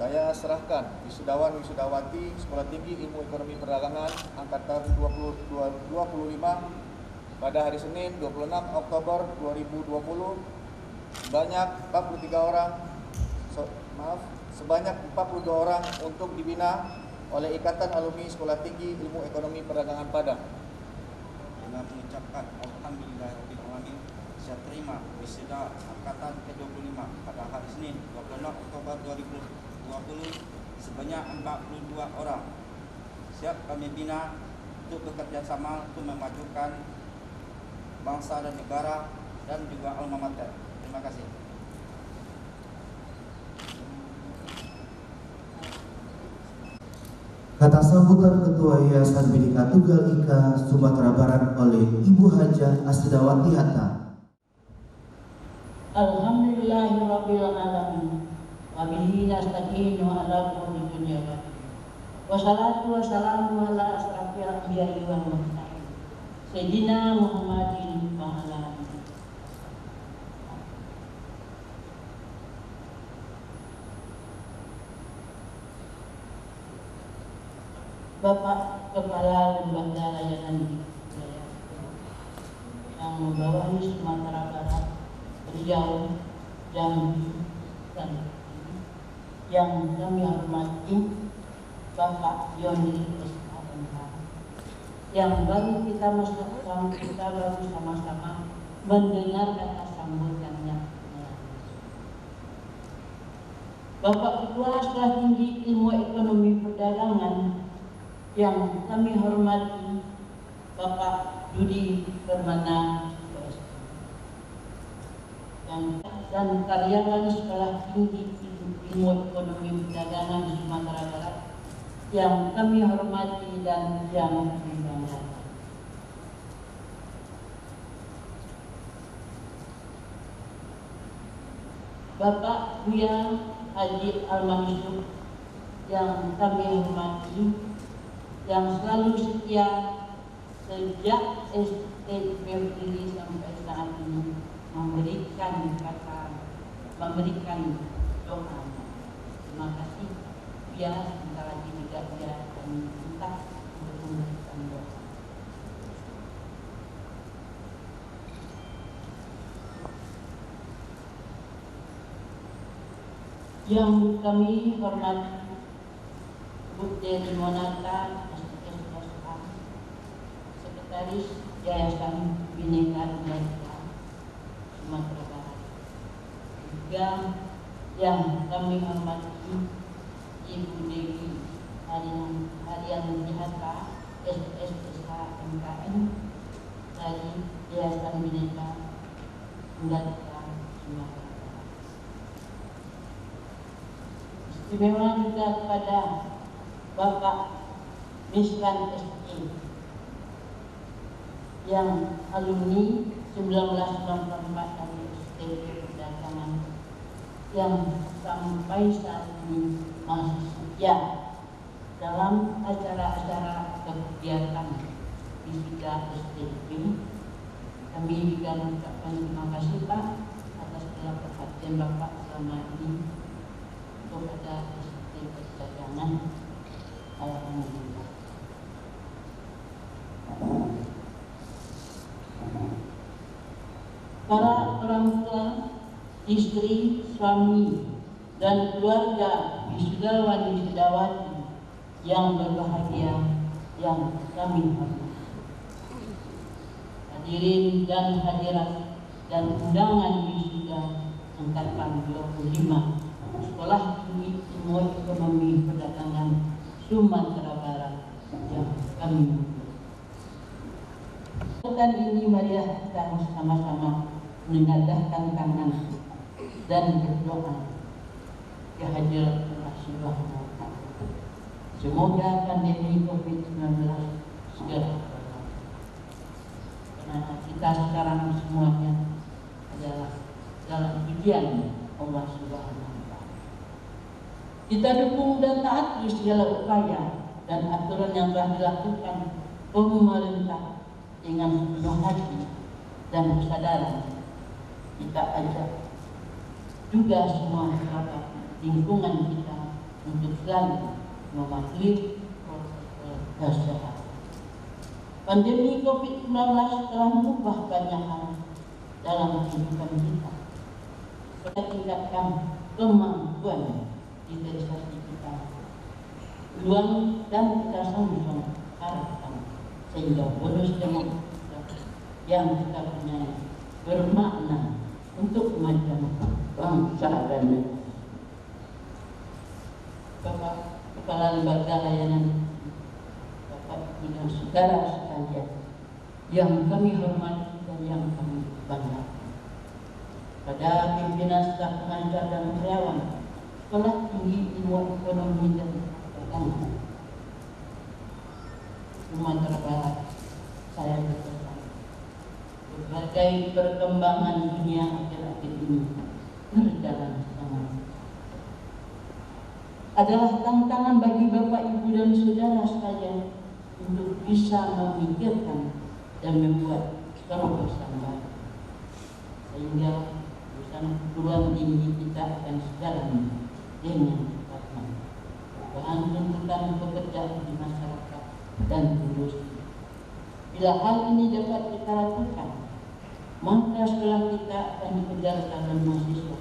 saya serahkan wisudawan wisudawati Sekolah Tinggi Ilmu Ekonomi Perdagangan Angkatan 2025 pada hari Senin 26 Oktober 2020 sebanyak 42 orang untuk dibina oleh Ikatan Alumni Sekolah Tinggi Ilmu Ekonomi Perdagangan Padang. Dengan mengucapkan Alhamdulillahirrahmanirrahim, saya terima wisuda angkatan ke-25 pada hari Senin 26 Oktober 2020 sebanyak 42 orang. Siap kami bina untuk bekerja sama untuk memajukan bangsa dan negara dan juga alma mater. Terima kasih. Kata sambutan Ketua Yayasan Bhinneka Tunggal Ika Sumatera Barat oleh Ibu Hajah Asdawati Hatta. Alhamdulillahirabbil alamin. Wa bihi nasta'inu ala umuri dunya wa din. Wassalatu wassalamu ala asrafil anbiya'i wal mursalin. Sayyidina Muhammadin wa ala alihi. Bapak Kepala Lembaga Layanan Wilayah yang membawahi Sumatera Barat, Riau, Jambi, dan yang kami hormati Bapak Yoni SHMH yang baru kita baru sama-sama mendengar kata sambutannya. Bapak Ketua Sekolah Tinggi Ilmu Ekonomi Perdagangan yang kami hormati Bapak Dudi Permana dan karyawan Sekolah Tinggi Ilmu Ekonomi Perdagangan Sumatera Barat yang kami hormati dan yang kami banggakan. Bapak Buya Haji Almansur yang kami hormati, yang selalu setia sejak SD berdiri sampai saat ini memberikan doa. Terima kasih. Biar sebentar lagi juga dia akan minta untuk memberikan doa. Yang kami hormati Bu Dedi Monata, SSA, Sekretaris Yayasan Bhinneka Tunggal Ika Sumatera Barat. Juga yang kami hormati Ibu Dewi Haryanti Hatta, SSA MKN dari Yayasan Bhinneka Tunggal Ika Sumatera Barat. Istimewa juga kepada Bapak Misran SE yang alumni 1994 dari STB Perdagangan yang sampai saat ini masih setia dalam acara-acara kegiatan wisuda STB. Kami juga mengucapkan terima kasih Pak atas segala perhatian Bapak selama ini kepada STB Perdagangan. Alhamdulillah. Para orang tua, istri, suami, dan keluarga wisudawan wisudawati yang berbahagia yang kami hormati. Hadirin dan hadirat dan undangan wisuda angkatan 25 Sekolah Tinggi Ilmu Ekonomi Perdagangan Sumatera Barat yang kami bukan ini marilah kita sama-sama menengadahkan tangan dan berdoa kehadirat Allah Subhanahu wa Ta'ala. Semoga pandemi COVID-19 segera berakhir. Karena kita sekarang semuanya adalah dalam ujian Allah Subhanahu wa Ta'ala. Kita dukung dan taati segala upaya dan aturan yang telah dilakukan pemerintah dengan sepenuh hati dan kesadaran. Kita ajak juga semua kerabat lingkungan kita untuk selalu mematuhi protokol kesehatan. Pandemi COVID-19 telah mengubah banyak hal dalam kehidupan kita. Kita tingkatkan kemampuan digitalisasi kita, peluang dan kita sama-sama harapkan sehingga bonus demokrasi yang kita punya bermakna untuk kemajuan bangsa dan negara. Bapak lembaga layanan Bapak Ibu dan saudara sekalian yang kami hormati dan yang kami banggakan. Pada pimpinan staf pengajar dan karyawan Sekolah Tinggi Ilmu Ekonomi dan Perdagangan Sumatera Barat, saya berpesan berbagai perkembangan dunia akhir-akhir ini berjalan sangat adalah tantangan bagi Bapak Ibu dan saudara sekalian untuk bisa memikirkan dan membuat terobosan baru sehingga perguruan tinggi kita akan sejalan dengan bahan tuntutan pekerjaan di masyarakat dan industri. Bila hal ini dapat kita lakukan, maka sekolah kita akan dikejar calon mahasiswa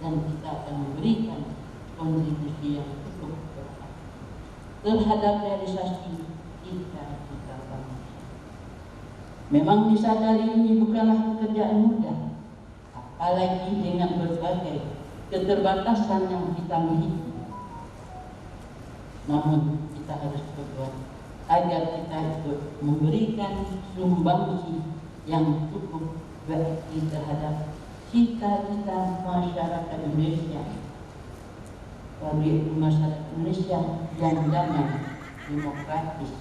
dan kita akan memberikan kontribusi yang cukup besar terhadap realisasi kita bangsa. Memang disadari ini bukanlah pekerjaan mudah, apalagi dengan berbagai keterbatasan yang kita miliki. Namun kita harus berbuat agar kita ikut memberikan sumbangsi yang cukup berarti terhadap cita-cita masyarakat Indonesia, bagi masyarakat Indonesia yang damai, demokratis,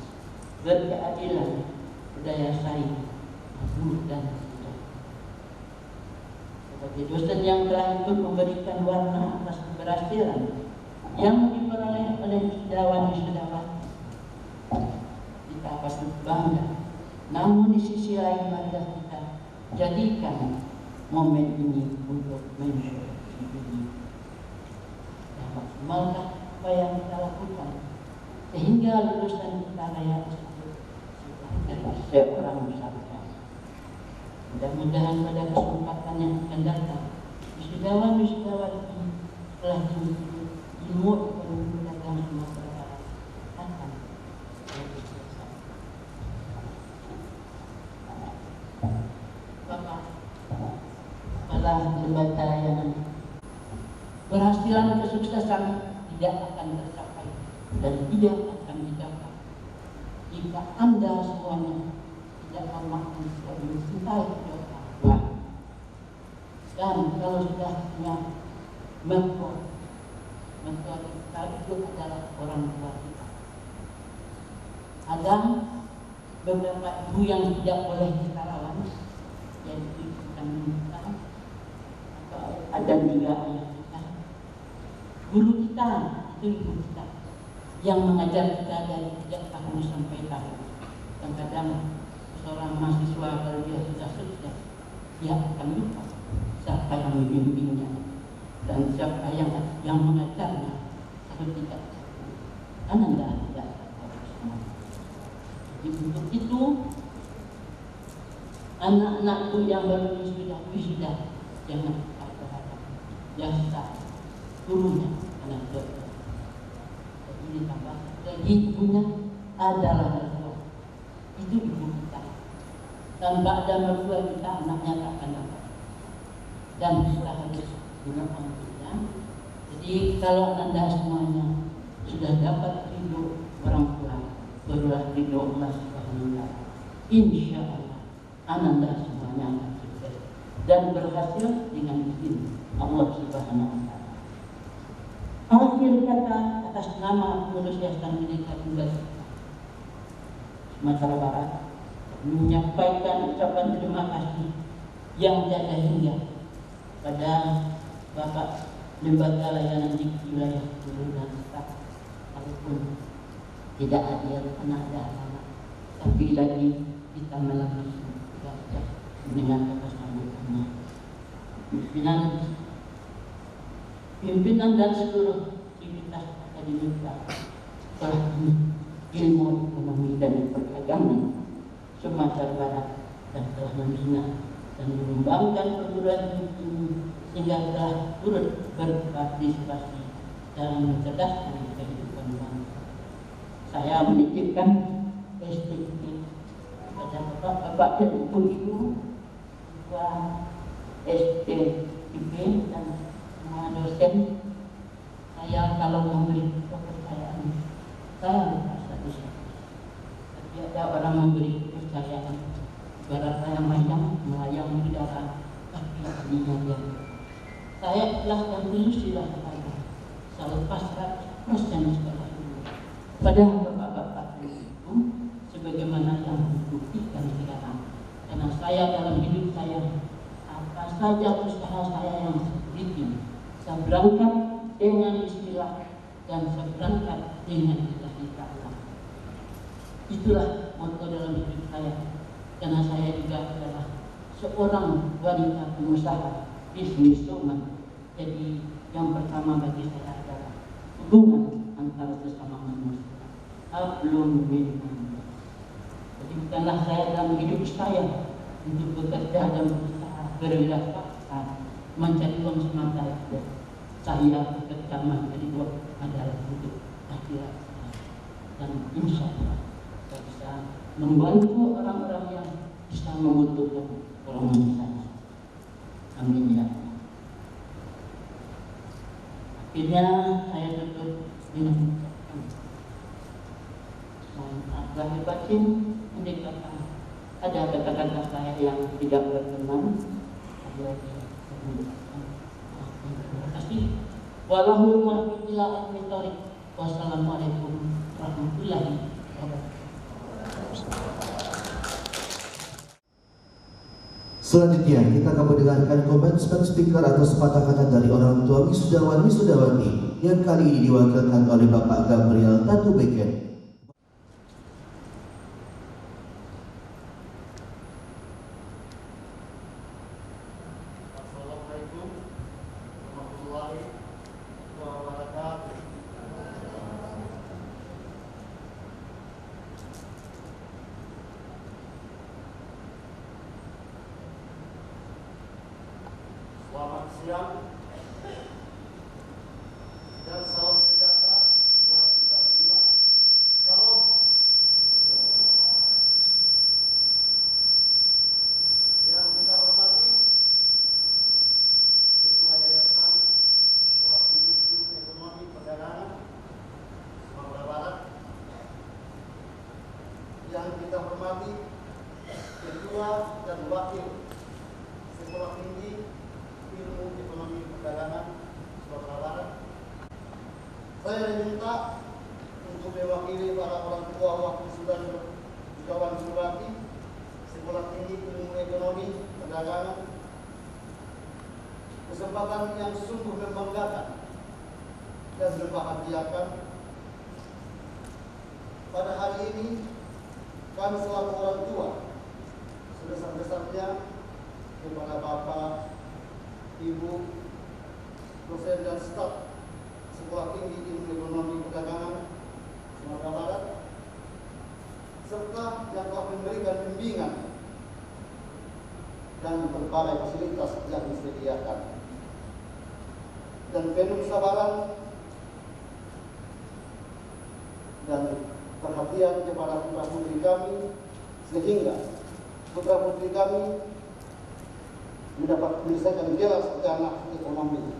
berkeadilan, berdaya saing, makmur dan sejahtera. Sebagai dosen yang telah ikut memberikan warna atas keberhasilan yang diperoleh oleh wisudawan-wisudawan, kita patut bangga. Namun di sisi lain marilah kita jadikan momen ini untuk mensyukuri diri dan maksimalkan apa yang kita lakukan sehingga lulusan kita layak disebut sebagai seorang wisata. Mudah-mudahan pada kesempatan yang akan datang wisudawan-wisudawan ini telah ilmu ekonomi dan Sumatera Barat akan lebih besar. Bapak, pada lembaga layanan berhasilan kesuksesan tidak akan tercapai dan tidak akan didapat jika Anda semuanya tidak mampu dan mencintai doa. Dan kalau sudah punya mentor kita itu adalah orang tua kita. Ada beberapa ibu yang tidak boleh kita lawan, yaitu kandung kita, atau ada juga ayah kita. Guru kita itu ibu kita yang mengajar kita dari 3 tahun sampai tahun. Kadang-kadang seorang mahasiswa kalau dia sudah sukses, dia akan lupa siapa yang membimbingnya dan siapa yang mengajarnya. Kalau tidak, Anda tidak tahu semua. Jadi untuk itu, anak-anakku yang baru wisuda jangan terhadap jasa gurunya anak dokter. Jadi ditambah lagi ibunya adalah mertua. Itu ibu kita. Tanpa ada mertua kita, anaknya tak akan dapat. Dan kita harus gunakan kita. Jadi kalau Anda semuanya sudah dapat ridho orang tua, barulah ridho Allah Subhanahu wa Ta'ala. Insya Allah Anda semuanya akan sukses dan berhasil dengan izin Allah Subhanahu wa Ta'ala. Akhir kata atas nama Pengurus Yayasan Bhinneka Tunggal Ika Sumatera Barat menyampaikan ucapan terima kasih yang tiada hingga pada Bapak Lembaga Layanan di wilayah Guru dan staf, walaupun tidak hadir karena ada anak, tapi lagi kita melalui dengan kata sambutannya. Pimpinan dan seluruh aktivitas akademika Sekolah Ilmu Ekonomi dan Perdagangan Sumatera Barat dan telah membina dan mengembangkan perguruan tinggi ini sehingga telah turut berpartisipasi dalam mencerdaskan kehidupan bangsa. Saya menitipkan STIP kepada Bapak dan Ibu-Ibu, Ketua STIP dan semua dosen. Saya kalau memberi kepercayaan mengajar. Saya telah dan tulus dilakukan. Saya lepaskan proses sekolah dulu. Padahal bapak-bapak itu sebagaimana yang dibuktikan sekarang. Karena saya dalam hidup saya, apa saja usaha saya yang sedikit, saya berangkat dengan istilah dan saya berangkat dengan cita-cita Allah. Itulah moto dalam hidup saya. Karena saya juga adalah seorang wanita pengusaha bisniswoman. Jadi yang pertama bagi saya adalah hubungan antara sesama manusia. Belum minum. Jadi bukanlah saya dalam hidup saya untuk bekerja dan berusaha berwirausaha mencari uang semata saja. Saya bekerja mencari uang adalah untuk akhirat saya. Dan insya Allah saya bisa membantu orang-orang yang bisa membutuhkan pertolongan saya. Amin ya Allah. Akhirnya saya tutup dengan lahir batin mendekatkan. Ada kata-kata saya yang tidak berkenan. Terima kasih. Wassalamualaikum warahmatullahi wabarakatuh. Selanjutnya kita akan mendengarkan commencement speaker atau sepatah kata dari orang tua wisudawan wisudawati yang kali ini diwakilkan oleh Bapak Gabriel Tatu Beken. Selamat siang dan salam sejahtera buat kita semua. Salam. Yang kita hormati Ketua Yayasan Mewakili Ilmu Ekonomi Perdagangan Sumatera Barat. Yang kita hormati Ketua dan Wakil Sekolah Tinggi Ilmu Ekonomi Perdagangan Sumatera Barat. Saya diminta untuk mewakili para orang tua wakil wisudawan wisudawati Sekolah Tinggi Ilmu Ekonomi Perdagangan. Kesempatan yang sungguh membanggakan dan membahagiakan. Pada hari ini kami selaku orang tua sebesar-besarnya kepada Bapak, Ibu, dosen dan staf Sekolah Tinggi Ilmu Ekonomi Perdagangan Sumatera Barat, serta yang telah memberikan bimbingan dan berbagai fasilitas yang disediakan, dan penuh kesabaran dan perhatian kepada putra-putri kami, sehingga putra-putri kami mendapat menyelesaikan gelar sarjana ekonomi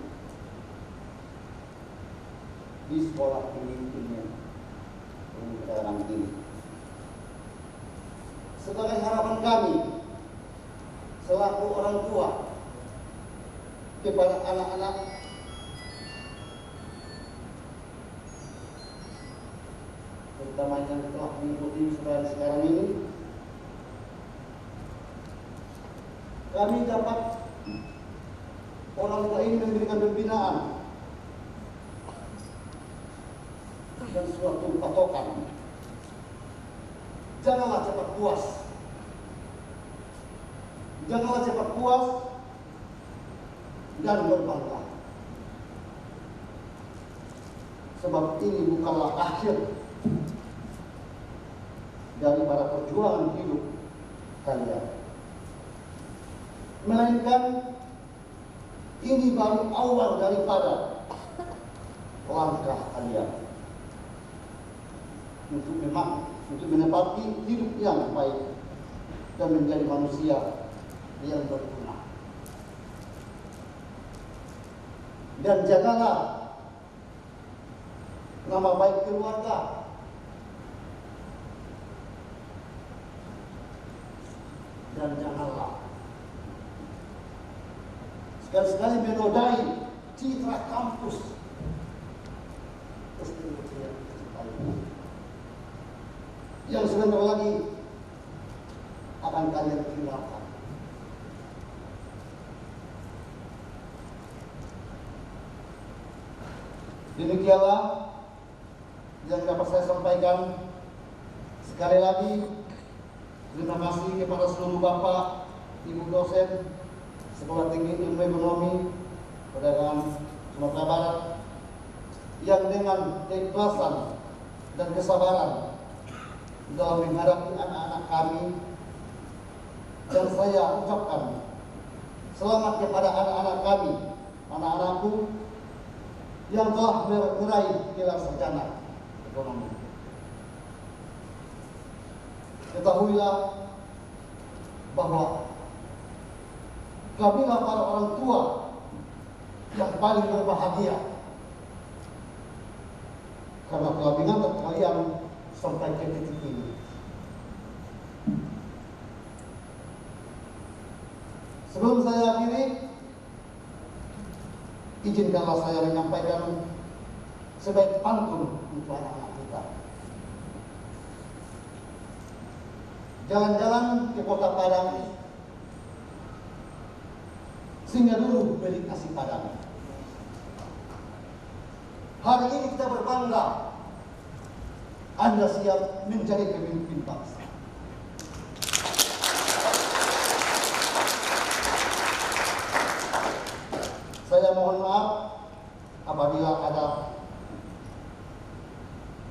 di Sekolah Tinggi Ilmu Perdagangan ini. Sebagai harapan kami selaku orang tua kepada anak-anak terutama yang telah mengikuti sekarang ini, kami dapat orang tua ini memberikan pembinaan dan suatu patokan. Janganlah cepat puas. Janganlah cepat puas dan berbangga. Sebab ini bukanlah akhir daripada perjuangan hidup kalian, melainkan ini baru awal daripada langkah kalian untuk menepati hidup yang baik dan menjadi manusia yang berguna. Dan jagalah nama baik keluarga, dan janganlah dan sekali menodai citra kampus yang sebentar lagi akan kalian tinggalkan. Demikianlah yang dapat saya sampaikan. Sekali lagi, terima kasih kepada seluruh Bapak, Ibu dosen Sekolah Tinggi Ilmu Ekonomi Perdagangan Sumatera Barat yang dengan keikhlasan dan kesabaran dalam menghadapi anak-anak kami, dan saya ucapkan selamat kepada anak-anak kami, anak-anakku yang telah meraih gelar sarjana ekonomi. Ketahuilah bahwa kamilah para orang tua yang paling berbahagia karena telah mengantar kalian sampai ke titik ini. Sebelum saya akhiri, izinkanlah saya menyampaikan sebaik pantun untuk anak-anak kita. Jalan-jalan ke kota Padang, singgah dulu beli nasi Padang. Hari ini kita berbangga, Anda siap menjadi pemimpin bangsa. Saya mohon maaf apabila ada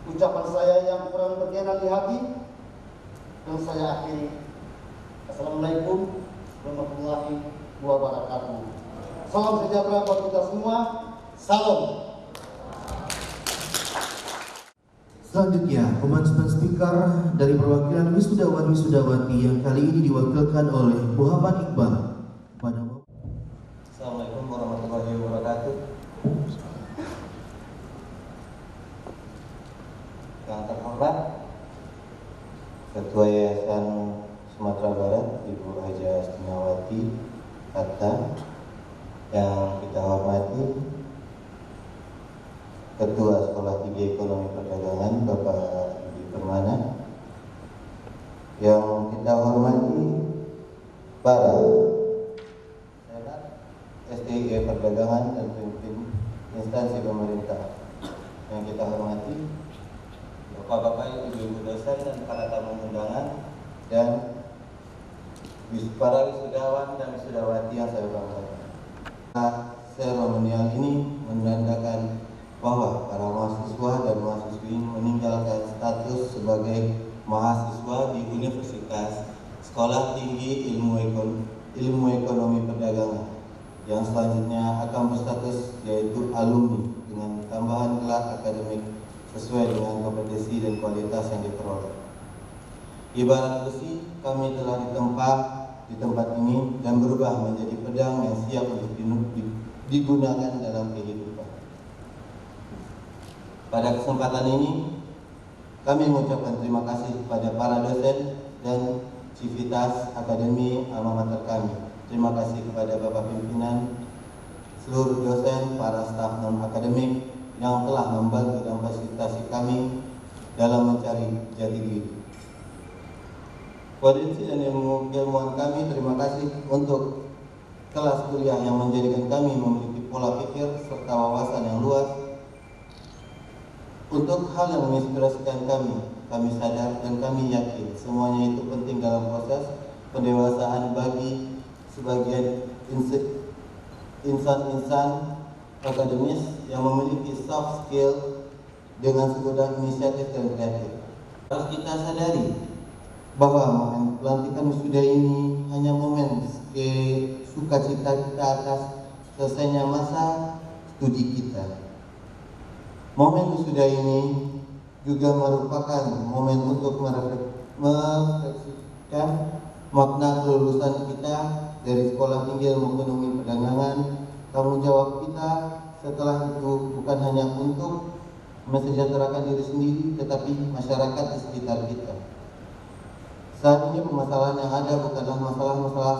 ucapan saya yang kurang berkenan di hati, dan saya akhiri. Assalamualaikum warahmatullahi wabarakatuh. Salam sejahtera buat kita semua. Salam. Selanjutnya, commencement speaker dari perwakilan wisudawan wisudawati yang kali ini diwakilkan oleh Muhammad Iqbal. Assalamualaikum warahmatullahi wabarakatuh. Yang terhormat Ketua Yayasan Sumatera Barat Ibu Haja Astinawati Hatta, yang kita hormati Ketua Sekolah Tinggi Ekonomi Perdagangan Bapak Budi Permana, yang kita hormati para STI Perdagangan dan pemimpin instansi pemerintah, yang kita hormati Bapak-bapak, Ibu-ibu dosen dan para tamu undangan, dan para wisudawan dan wisudawati yang saya banggakan. Seremonial ini menandakan bahwa para mahasiswa dan mahasiswi meninggalkan status sebagai mahasiswa di Universitas Sekolah Tinggi Ilmu Ekonomi Perdagangan, yang selanjutnya akan berstatus yaitu alumni dengan tambahan gelar akademik sesuai dengan kompetensi dan kualitas yang diperoleh. Ibarat besi, kami telah ditempa di tempat ini dan berubah menjadi pedang yang siap untuk digunakan dalam kehidupan. Pada kesempatan ini, kami mengucapkan terima kasih kepada para dosen dan Civitas Akademi alma mater kami. Terima kasih kepada Bapak Pimpinan, seluruh dosen, para staf non-akademik yang telah membantu dan fasilitasi kami dalam mencari jati diri. Potensi dan ilmuwan kami, terima kasih untuk kelas kuliah yang menjadikan kami memiliki pola pikir serta wawasan yang luas. Untuk hal yang menginspirasikan kami sadar dan kami yakin semuanya itu penting dalam proses pendewasaan bagi sebagian insan-insan akademis yang memiliki soft skill dengan segudang inisiatif dan kreatif. Harus kita sadari bahwa momen pelantikan wisuda ini hanya momen sukacita kita atas selesainya masa studi kita. Momen wisuda ini juga merupakan momen untuk merefleksikan makna kelulusan kita dari Sekolah Tinggi Ilmu Ekonomi Perdagangan. Tanggung jawab kita setelah itu bukan hanya untuk mensejahterakan diri sendiri, tetapi masyarakat di sekitar kita. Saat ini permasalahan yang ada bukanlah masalah-masalah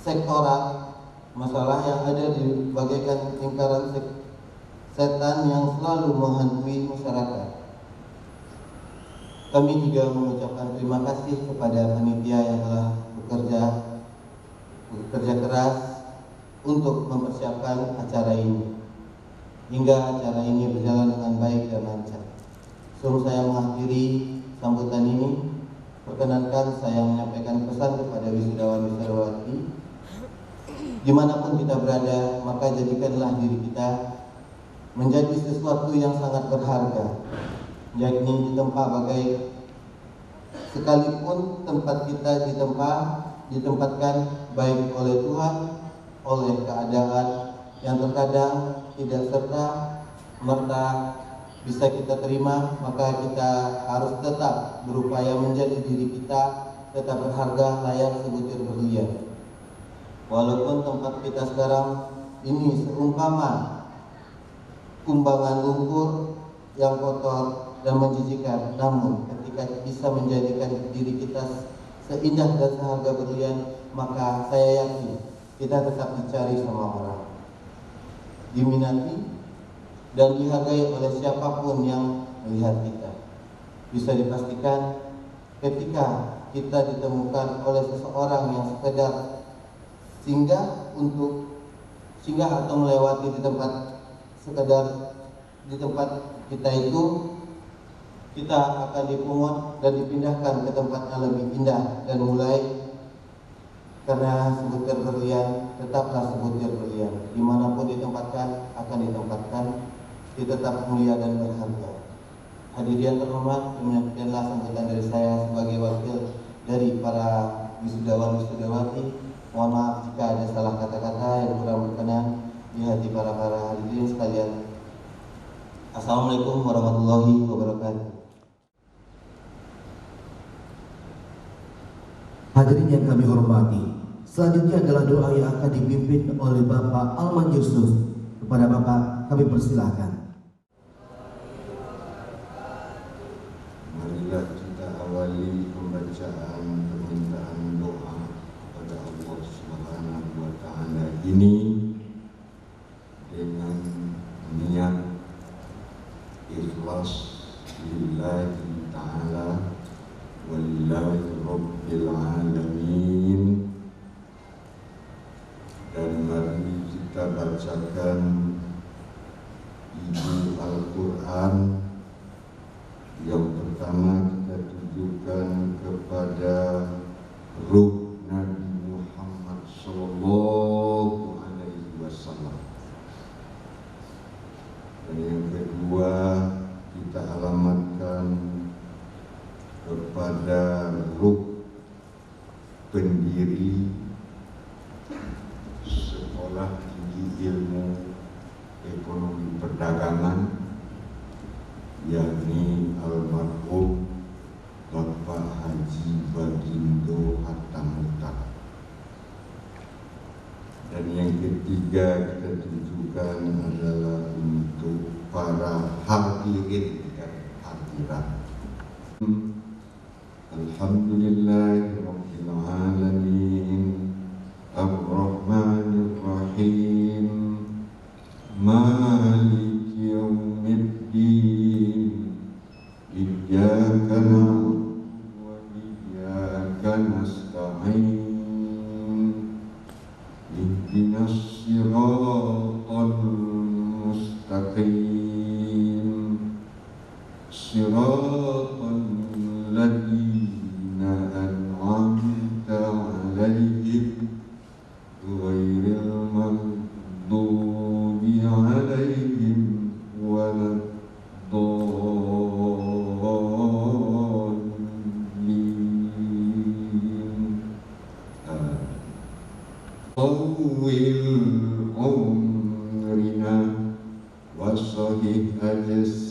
sektoral, masalah yang ada di bagaikan lingkaran setan yang selalu menghantui masyarakat. Kami juga mengucapkan terima kasih kepada panitia yang telah bekerja keras untuk mempersiapkan acara ini, hingga acara ini berjalan dengan baik dan lancar. Sebelum saya mengakhiri sambutan ini, perkenankan saya menyampaikan pesan kepada wisudawan-wisudawati. Dimanapun kita berada, maka jadikanlah diri kita menjadi sesuatu yang sangat berharga, yakni ditempa bagai sekalipun tempat kita ditempatkan baik oleh Tuhan, oleh keadaan yang terkadang tidak serta merta bisa kita terima, maka kita harus tetap berupaya menjadi diri kita tetap berharga layak sebutir berlian. Walaupun tempat kita sekarang ini seumpama kumbangan lumpur yang kotor dan menjijikan, namun ketika bisa menjadikan diri kita seindah dan seharga berlian, maka saya yakin kita tetap dicari sama orang, diminati dan dihargai oleh siapapun yang melihat kita. Bisa dipastikan ketika kita ditemukan oleh seseorang yang sekedar singgah atau melewati di tempat kita itu, kita akan dipungut dan dipindahkan ke tempat yang lebih indah dan mulai, karena sebutir berlian tetaplah sebutir berlian, dimanapun ditempatkan akan ditempatkan tetap mulia dan berharga. Hadirin terhormat, demikianlah sambutan dari saya sebagai wakil dari para wisudawan-wisudawati. Mohon maaf jika ada salah kata-kata yang kurang berkenan di hati para hadirin sekalian. Assalamualaikum warahmatullahi wabarakatuh. Hadirin yang kami hormati, selanjutnya adalah doa yang akan dipimpin oleh Bapak Alman Yusuf. Kepada Bapak kami persilahkan. Marilah kita awali pembacaan permintaan doa kepada Allah Subhanahu wa Ta'ala ini dengan niat ikhlas lillahi ta'ala walillahi rabbil alamin. Dan mari kita bacakan isi Al-Quran. Yang pertama kita tujukan kepada ruh Nabi Muhammad Sallallahu Alaihi Wasallam. Dan yang kedua kita alamatkan kepada ruh pendiri Sekolah Tinggi Ilmu Ekonomi Perdagangan, yakni almarhum Bapak Haji Bagindo Hatta Mukhtar. Dan yang ketiga kita tunjukkan adalah untuk para hadirin dan hadirat. Alhamdulillahirabbil alamin, Ar-Rahmanir Rahim, Maliki Yaumiddin, Iyyaka na'budu wa iyyaka nasta'in, Ihdinas siratal mustaqim, Siratal ladzina an'amta 'alaihim ghairil maghdubi 'alaihim waladdallin. Tawil umrina wa sahih ajsadina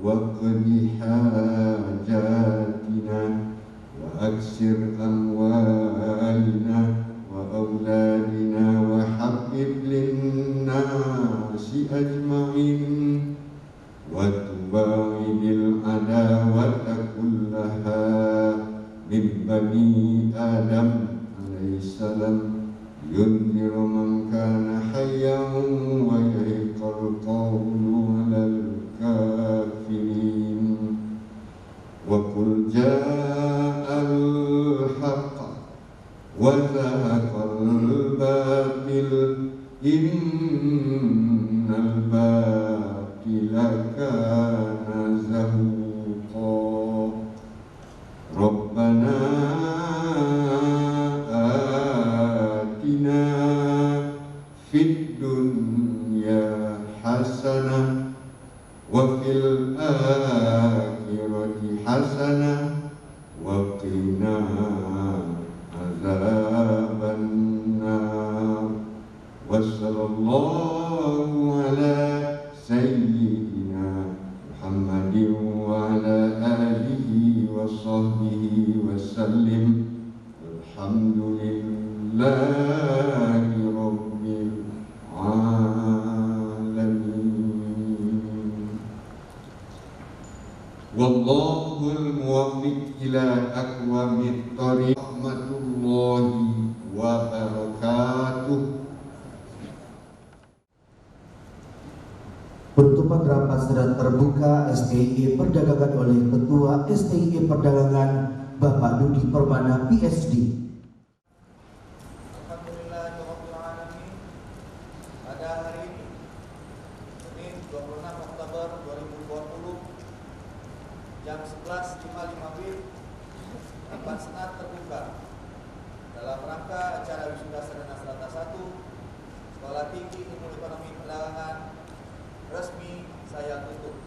wa qdi hajatina wa aksir amwalina wa auladina wa habib linnasi ajma'in wa tubaidil adawata kullaha min bani Adam والسلام ينذر من كان حيا ويحق القول على الكافرين وقل جاء الحق وزهق الباطل إن الباطل كان زهوقا ربنا آتنا في الدنيا حسنة وفي الآخرة حسنة وقنا عذاب النار وصلى الله على سيدنا محمد وعلى آله وصحبه وسلم الحمد لله رب العالمين والله الموفق إلى أقوم الطريق رحمة الله وبركاته. Penutupan rapat secara terbuka STIE Perdagangan oleh Ketua STIE Perdagangan Bapak Dudi Permana PhD. Alhamdulillahirrahmanirrahim. Pada hari ini, Senin 26 Oktober 2020, jam 11.55 WIB, rapat senat terbuka dalam rangka acara wisuda Sarjana Strata 1 Sekolah Tinggi Ilmu Ekonomi Perdagangan resmi saya tutup.